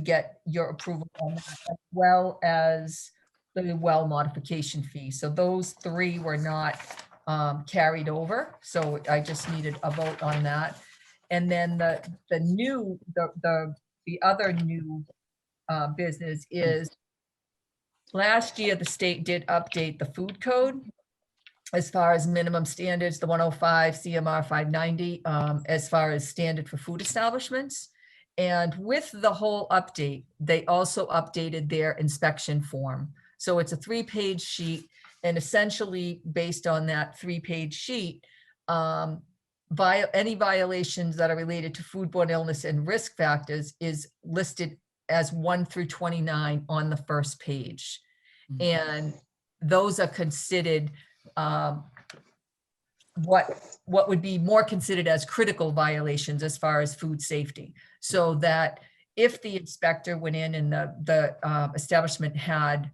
get your approval on that, as well as the well modification fee. So those three were not carried over. So I just needed a vote on that. And then the other new business is last year, the state did update the food code as far as minimum standards, the 105 CMR 590, as far as standard for food establishments. And with the whole update, they also updated their inspection form. So it's a 3-page sheet, and essentially based on that 3-page sheet, any violations that are related to foodborne illness and risk factors is listed as 1 through 29 on the first page. And those are considered what would be more considered as critical violations as far as food safety. So that if the inspector went in and the establishment had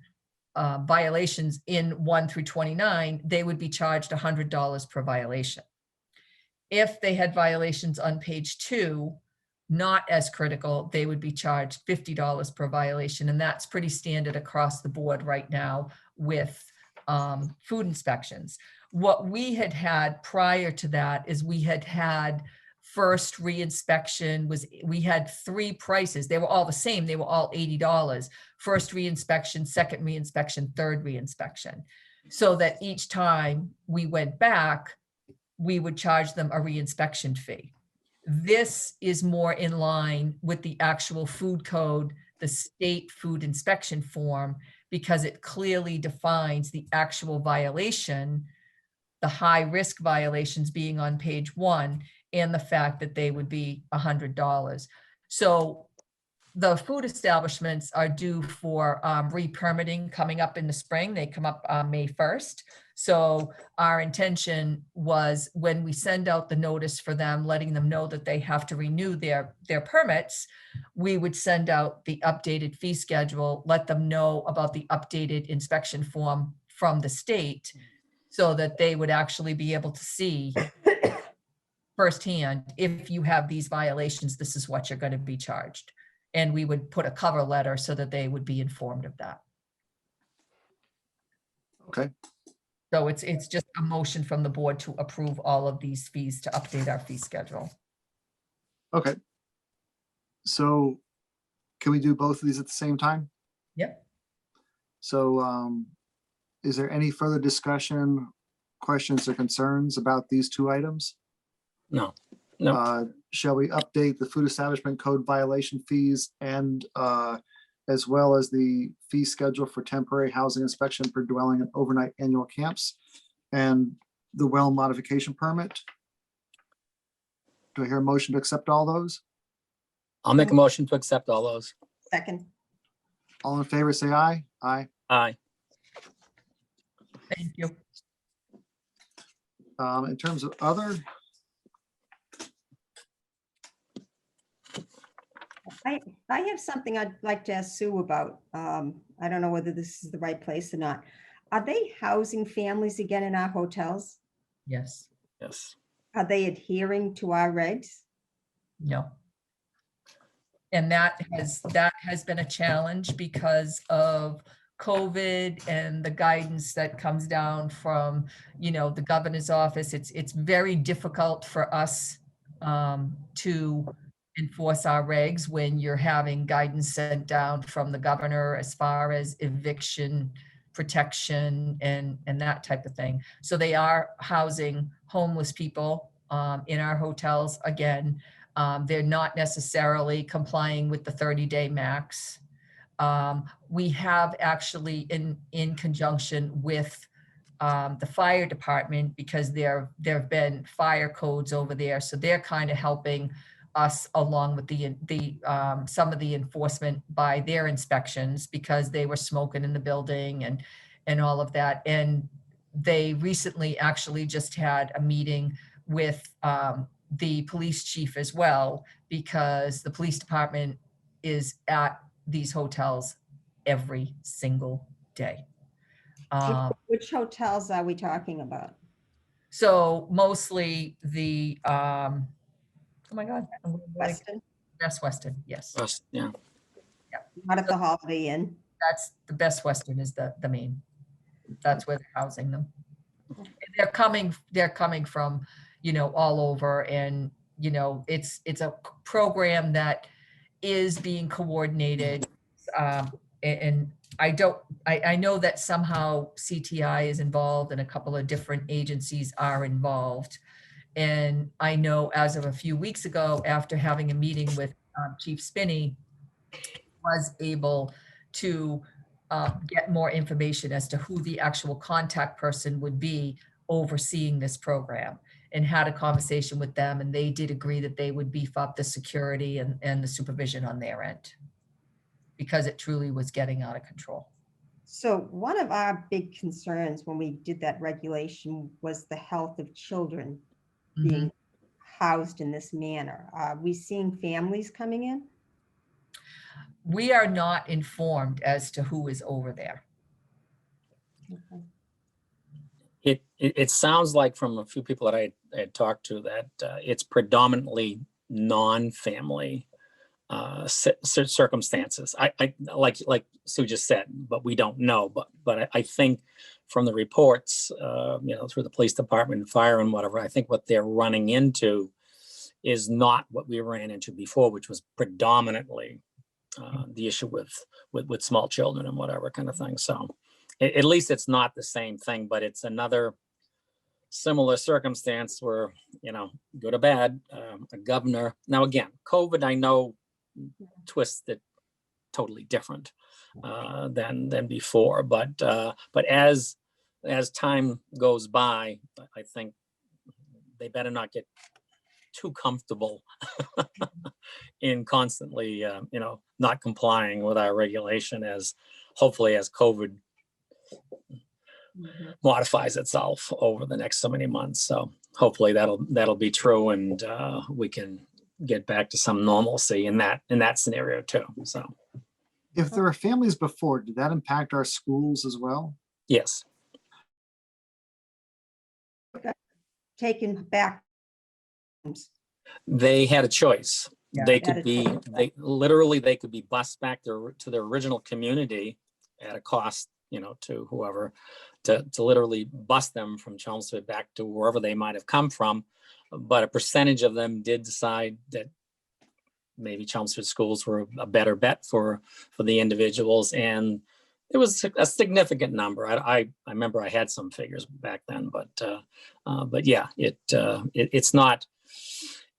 violations in 1 through 29, they would be charged $100 per violation. If they had violations on page 2, not as critical, they would be charged $50 per violation. And that's pretty standard across the board right now with food inspections. What we had prior to that is we had first reinspection we had 3 prices. They were all the same. They were all $80. First reinspection, second reinspection, third reinspection. So that each time we went back, we would charge them a reinspection fee. This is more in line with the actual food code, the state food inspection form, because it clearly defines the actual violation, the high risk violations being on page 1, and the fact that they would be $100. So the food establishments are due for re-permitting coming up in the spring. They come up May 1st. So our intention was when we send out the notice for them, letting them know that they have to renew their permits, we would send out the updated fee schedule, let them know about the updated inspection form from the state so that they would actually be able to see firsthand, if you have these violations, this is what you're going to be charged. And we would put a cover letter so that they would be informed of that. Okay. So it's just a motion from the board to approve all of these fees to update our fee schedule. Okay. So can we do both of these at the same time? Yep. So is there any further discussion, questions or concerns about these two items? No, no. Shall we update the food establishment code violation fees and as well as the fee schedule for temporary housing inspection per dwelling and overnight annual camps and the well modification permit? Do I hear a motion to accept all those? I'll make a motion to accept all those. Second. All in favor, say aye. Aye. Aye. Thank you. In terms of other, I have something I'd like to ask Sue about. I don't know whether this is the right place or not. Are they housing families again in our hotels? Yes. Yes. Are they adhering to our regs? No. And that has been a challenge because of COVID and the guidance that comes down from, the governor's office. It's very difficult for us to enforce our regs when you're having guidance sent down from the governor as far as eviction protection and that type of thing. So they are housing homeless people in our hotels again. They're not necessarily complying with the 30-day max. We have actually in conjunction with the fire department, because there have been fire codes over there. So they're kind of helping us along with the some of the enforcement by their inspections, because they were smoking in the building and all of that. And they recently actually just had a meeting with the police chief as well, because the police department is at these hotels every single day. Which hotels are we talking about? So mostly the, oh my God. Weston, Best Western, yes. Yes, yeah. not at the Holiday Inn. That's the Best Western is the main. That's where they're housing them. They're coming from, all over, and, it's a program that is being coordinated. And I know that somehow CTI is involved and a couple of different agencies are involved. And I know as of a few weeks ago, after having a meeting with Chief Spinney, was able to get more information as to who the actual contact person would be overseeing this program, and had a conversation with them. And they did agree that they would beef up the security and the supervision on their end, because it truly was getting out of control. So one of our big concerns when we did that regulation was the health of children being housed in this manner. Are we seeing families coming in? We are not informed as to who is over there. Okay. It sounds like from a few people that I had talked to that it's predominantly non-family circumstances. I like Sue just said, but we don't know. But I think from the reports, through the police department and fire and whatever, I think what they're running into is not what we ran into before, which was predominantly the issue with small children and whatever kind of thing. So at least it's not the same thing, but it's another similar circumstance where, good or bad, a governor. Now, again, COVID, I know, twists it totally different than before. But as time goes by, I think they better not get too comfortable in constantly, not complying with our regulation, as hopefully as COVID modifies itself over the next so many months. So hopefully that'll be true, and we can get back to some normalcy in that scenario too. So if there were families before, did that impact our schools as well? yes. Taken back. They had a choice. Yeah, They had could a be, choice. they could be bused back to their original community at a cost, to whoever. to literally bus them from Chelmsford back to wherever they might have come from. But a percentage of them did decide that maybe Chelmsford schools were a better bet for the individuals. And it was a significant number. I remember I had some figures back then, but yeah, it's not,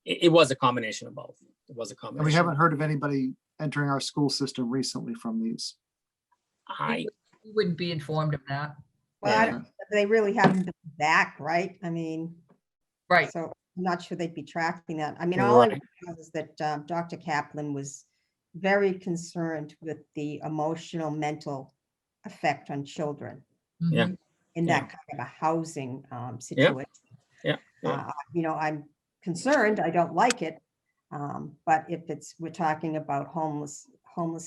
it was a combination of both. It was a And we combination. haven't heard of anybody entering our school system recently from these. You wouldn't be informed of that. Well, they really haven't been back, right? I mean, Right. so I'm not sure they'd be tracking that. I mean, all I Right. know is that Dr. Kaplan was very concerned with the emotional, mental effect on children Yeah. Mhm. in Yeah. that kind of a housing situation. Yeah. Yeah. You know, I'm concerned, I don't like it. But if we're talking about homeless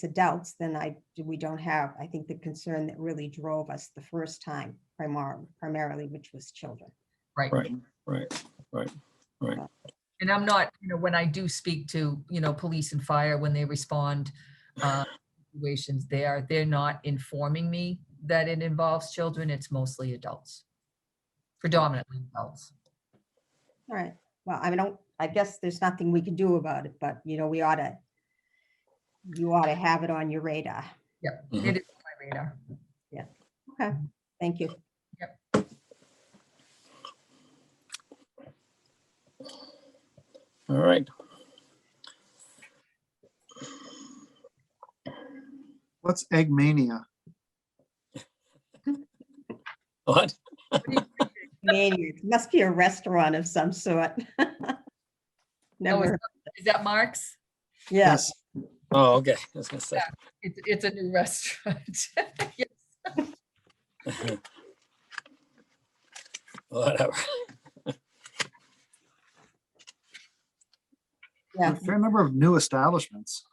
adults, then we don't have, I think, the concern that really drove us the first time primarily, which was children. Right. Right. And I'm not, when I do speak to, police and fire, when they respond situations, they're not informing me that it involves children. It's mostly adults, predominantly adults. All right. Well, I guess there's nothing we can do about it, but you ought to have it on your radar. Yep, Mhm. it is on my radar. Okay, thank you. All right. What's egg mania? What? Mania, it must be a restaurant of some sort. Oh, Never, is that Mark's? yes. Oh, okay. I was gonna say. It's a new restaurant. Yes. Whatever. Yeah. A fair number of new establishments.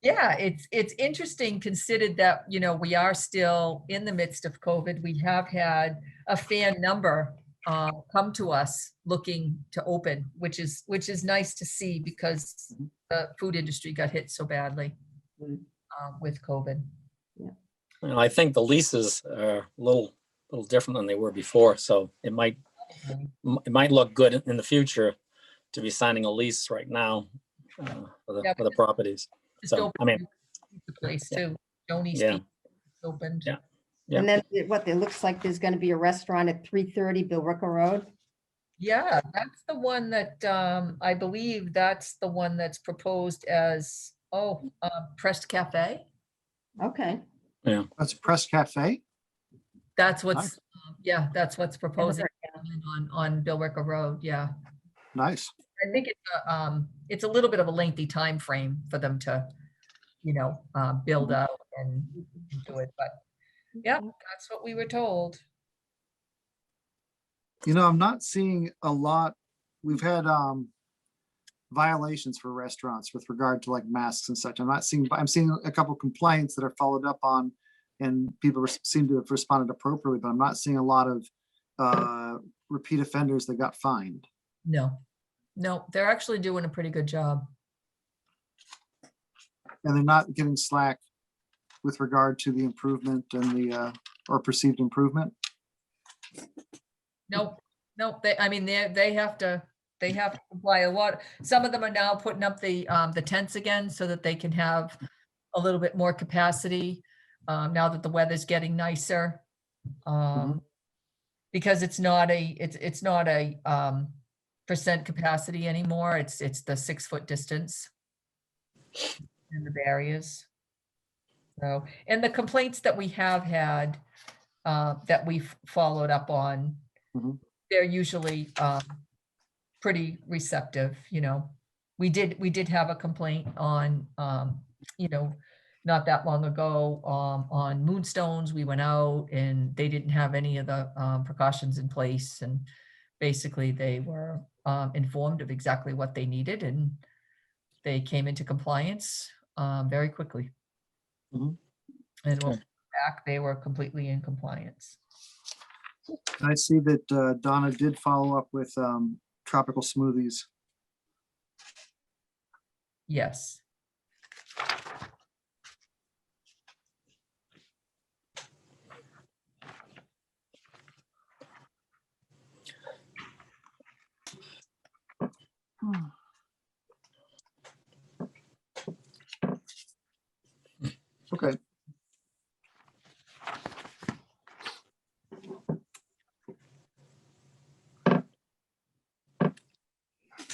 Yeah, it's interesting considered that, we are still in the midst of COVID. We have had a fair number come to us looking to open, which is nice to see because the food industry got hit so badly with COVID. Well, I think the leases are a little different than they were before, so it might look good in the future to be signing a lease right now for the properties. Just So, I mean, the place yeah. too. Joni's Yeah. Pizza opened. Yeah. Yeah. And then it looks like there's going to be a restaurant at 330 Billrica Road. Yeah, that's the one that I believe that's the one that's proposed as Pressed Cafe. Okay. That's Press Cafe. That's Nice. what's that's what's proposed on Billrica Road. Yeah, Nice. I think it's a little bit of a lengthy time frame for them to build out and do it, but yeah, that's what we were told. I'm not seeing a lot. We've had violations for restaurants with regard to like masks and such. I'm seeing a couple complaints that are followed up on and people seem to have responded appropriately, but I'm not seeing a lot of repeat offenders that got fined. No, they're actually doing a pretty good job. And they're not getting slack with regard to the improvement and the or perceived improvement. Nope. They have to comply a lot. Some of them are now putting up the tents again so that they can have a little bit more capacity now that the weather's getting nicer. Because it's not a percent capacity anymore. It's the 6 foot distance and the barriers. So, and the complaints that we have had that we've followed up on, they're usually pretty receptive. We did have a complaint on not that long ago on Moonstones. We went out and they didn't have any of the precautions in place, and basically they were informed of exactly what they needed and they came into compliance very quickly. And when we went back, they were completely in compliance. I see that Donna did follow up with tropical smoothies. Yes. Okay.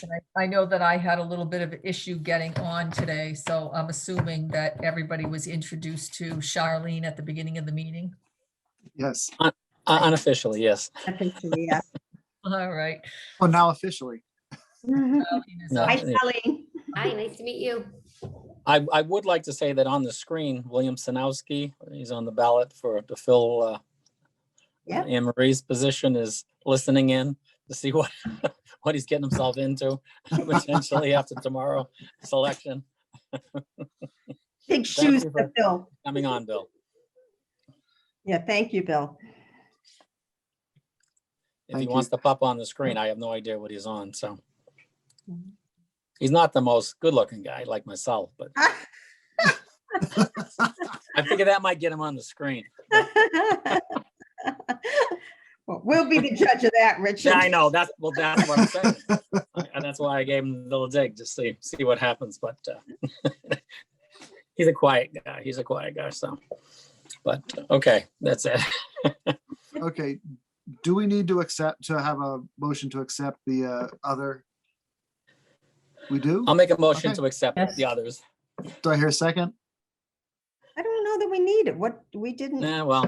And I know that I had a little bit of an issue getting on today, so I'm assuming that everybody was introduced to Charlene at the beginning of the meeting. Yes. Unofficially, yes. Officially, yes. All right. Oh, now officially. Charlene is No. up. Hi, Colleen. Hi, nice to meet you. I would like to say that on the screen, William Sanowski, he's on the ballot to fill Yeah. Anne Marie's position, is listening in to see what what he's getting himself into potentially after tomorrow selection. Big shoes you to for- fill. Coming on, Bill. Yeah, thank you, Bill. If he Thank wants you. to pop on the screen, I have no idea what he's on, so. He's not the most good-looking guy like myself, but I figure that might get him on the screen. Well, we'll be the judge of that, Richard. Yeah, I know. That's what I'm saying. And that's why I gave him a little dig, just see what happens. But he's a quiet guy. He's a quiet guy. So, but okay, that's it. Okay. Do we need to have a motion to accept the other? We do? I'll make a motion Okay. to accept Yes. the others. Do I hear a second? I don't know that we need it. What, we didn't, Nah, well,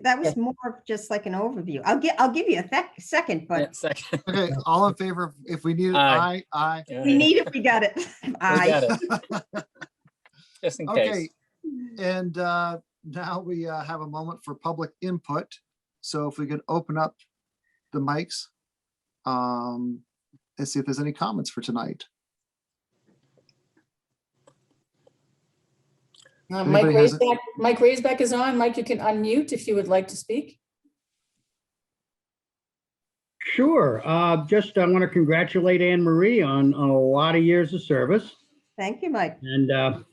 that was more of just like an overview. I'll give you a second, yeah, but second. Okay, all in favor, if we need it, Aye. aye. Yeah, we need it, we got it. we Aye. got it. Just in Okay, case. and now we have a moment for public input. So if we could open up the mics and see if there's any comments for tonight. Mike Anybody has Raisback is on. Mike, you can unmute if you would like to speak. Sure. Just I want to congratulate Anne Marie on a lot of years of service, Thank you, Mike. and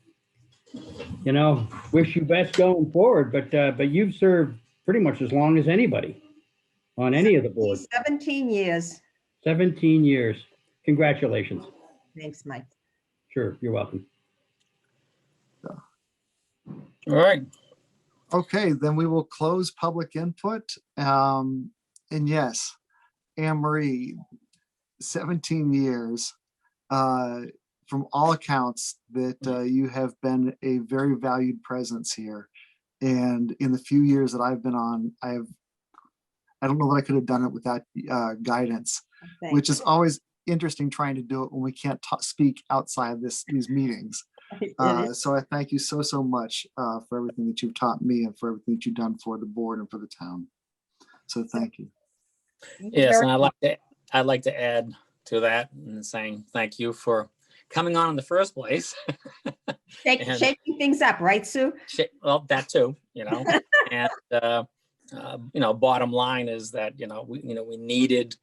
wish you best going forward. But you've served pretty much as long as anybody on any of the boards. 17 years. 17 years. Congratulations. Thanks, Mike. Sure, you're welcome. All right. Okay, then we will close public input. And yes, Anne Marie, 17 years. From all accounts, that you have been a very valued presence here. And in the few years that I've been on, I don't know that I could have done it without guidance, Thank which is always interesting trying to do it when we can't speak outside these meetings. you. So I thank you so much for everything that you've taught me and for everything that you've done for the board and for the town. So thank you. Yes, and I'd like to add to that and saying thank you for coming on in the first place. and- Shaking things up, right, Sue? Well, that too, and bottom line is that we needed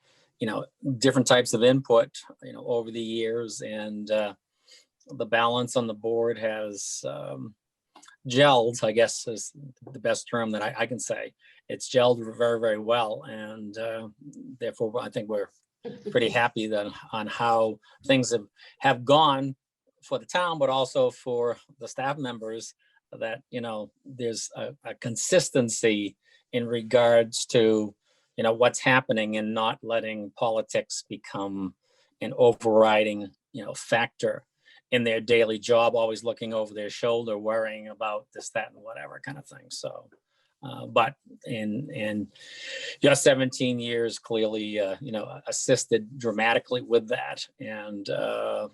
different types of input over the years, and the balance on the board has gelled, I guess is the best term that I can say. It's gelled very, very well, and therefore I think we're pretty happy that on how things have gone for the town, but also for the staff members, that there's a consistency in regards to what's happening, and not letting politics become an overriding factor in their daily job, always looking over their shoulder, worrying about this, that, and whatever kind of thing. So but in your 17 years clearly assisted dramatically with that, and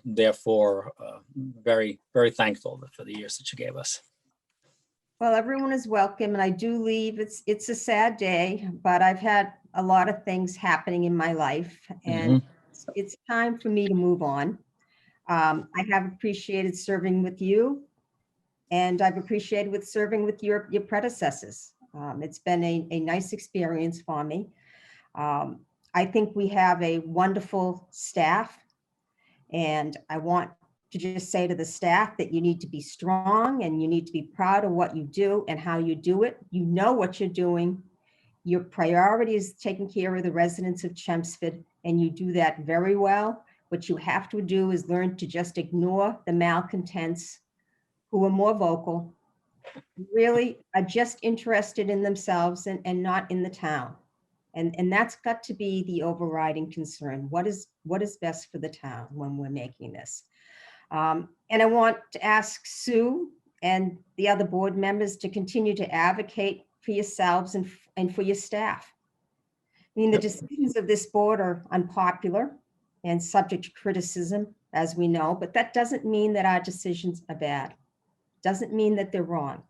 therefore very, very thankful for the years that you gave us. Well, everyone is welcome, and I do leave. It's a sad day, but I've had a lot of things happening in my life, and it's time for me to move on. I have appreciated serving with you, and I've appreciated serving with your predecessors. It's been a nice experience for me. I think we have a wonderful staff, and I want to just say to the staff that you need to be strong, and you need to be proud of what you do and how you do it. You know what you're doing. Your priority is taking care of the residents of Chelmsford, and you do that very well. What you have to do is learn to just ignore the malcontents who are more vocal, really are just interested in themselves and not in the town. And that's got to be the overriding concern. What is best for the town when we're making this? And I want to ask Sue and the other board members to continue to advocate for yourselves and for your staff. I mean, the decisions of this board are unpopular and subject to criticism, as we know, but that doesn't mean that our decisions are bad. Doesn't mean that they're wrong.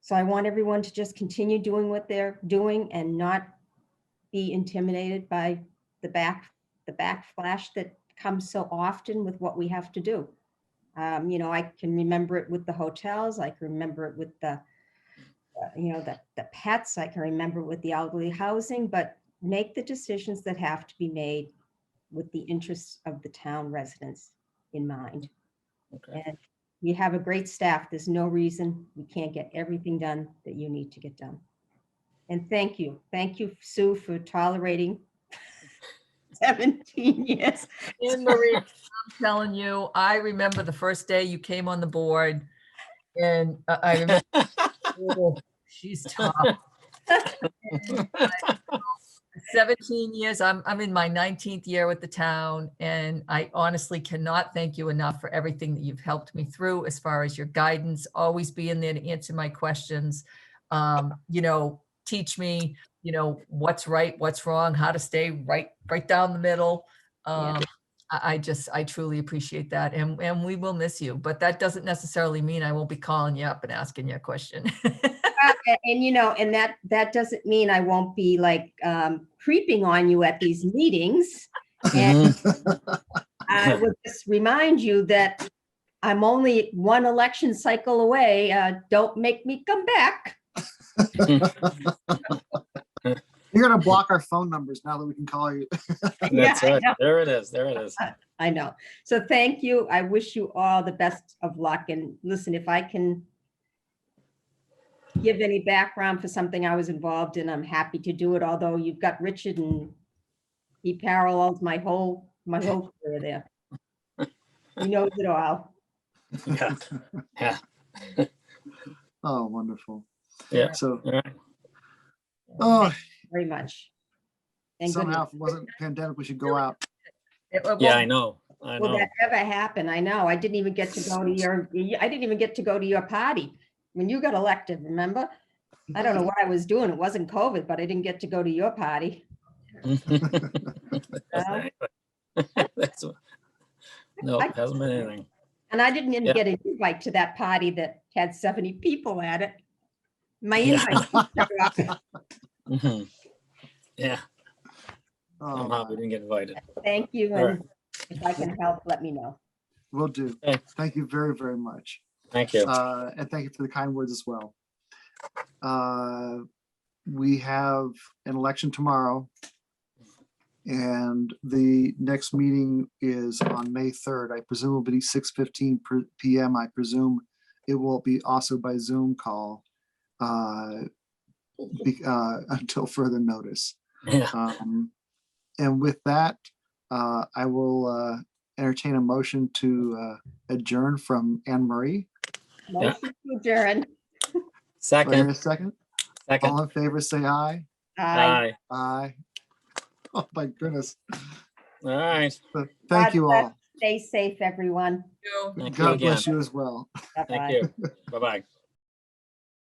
So I want everyone to just continue doing what they're doing and not be intimidated by the backflash that comes so often with what we have to do. You know, I can remember it with the hotels. I can remember it with the, you know, the pets. I can remember it with the elderly housing, but make the decisions that have to be made with the interests of the town residents in mind. Okay. And you have a great staff. There's no reason we can't get everything done that you need to get done. And thank you. Thank you, Sue, for tolerating 17 years. Anne Marie, I'm telling you, I remember the first day you came on the board, and I remember, oh, she's tough. 17 years, I'm in my 19th year with the town, and I honestly cannot thank you enough for everything that you've helped me through as far as your guidance, always being there to answer my questions. You know, teach me, you know, what's right, what's wrong, how to stay right down the middle. Yeah. I truly appreciate that. And we will miss you, but that doesn't necessarily mean I won't be calling you up and asking you a question. And you know, and that doesn't mean I won't be like creeping on you at these meetings. And I would just remind you that I'm only one election cycle away. Don't make me come back. You're gonna block our phone numbers now that we can call you. That's I right. know. There it is. There it is. I know. So thank you. I wish you all the best of luck. And listen, if I can give any background for something I was involved in, I'm happy to do it. Although you've got Richard and he parallels my whole career there. He knows it all. Yeah. Yeah. Oh, wonderful. Yeah. So, All right. oh, Very much. And good somehow night. if it wasn't pandemic, we should go out. Yeah, I know. I Will know. that ever happen? I know. I didn't even get to go to your party when you got elected, remember? I don't know what I was doing. It wasn't COVID, but I didn't get to go to your party. That's, no, I- hasn't been anything. And I didn't even Yeah. get an invite to that party that had 70 people at it. My Yeah. invite didn't show up. Mhm. Yeah, Oh, somehow we didn't get invited. Thank you. All And if I can help, let me know. will do. Okay. Thank you very, very much. Thank you. And thank you for the kind words as well. We have an election tomorrow. And the next meeting is on May 3rd. I presume it'll be 6:15 PM. I presume it will be also by Zoom call until further notice. Yeah. And with that, I will entertain a motion to adjourn from Anne Marie. Motion to adjourn. Do I hear Second, a second? All second. in favor, say aye. Aye. Aye. Aye. Oh, my goodness. All right. But thank God you bless. all. Stay safe, everyone. You. Thank you God again. bless you as well. Bye-bye. Thank you. Bye-bye.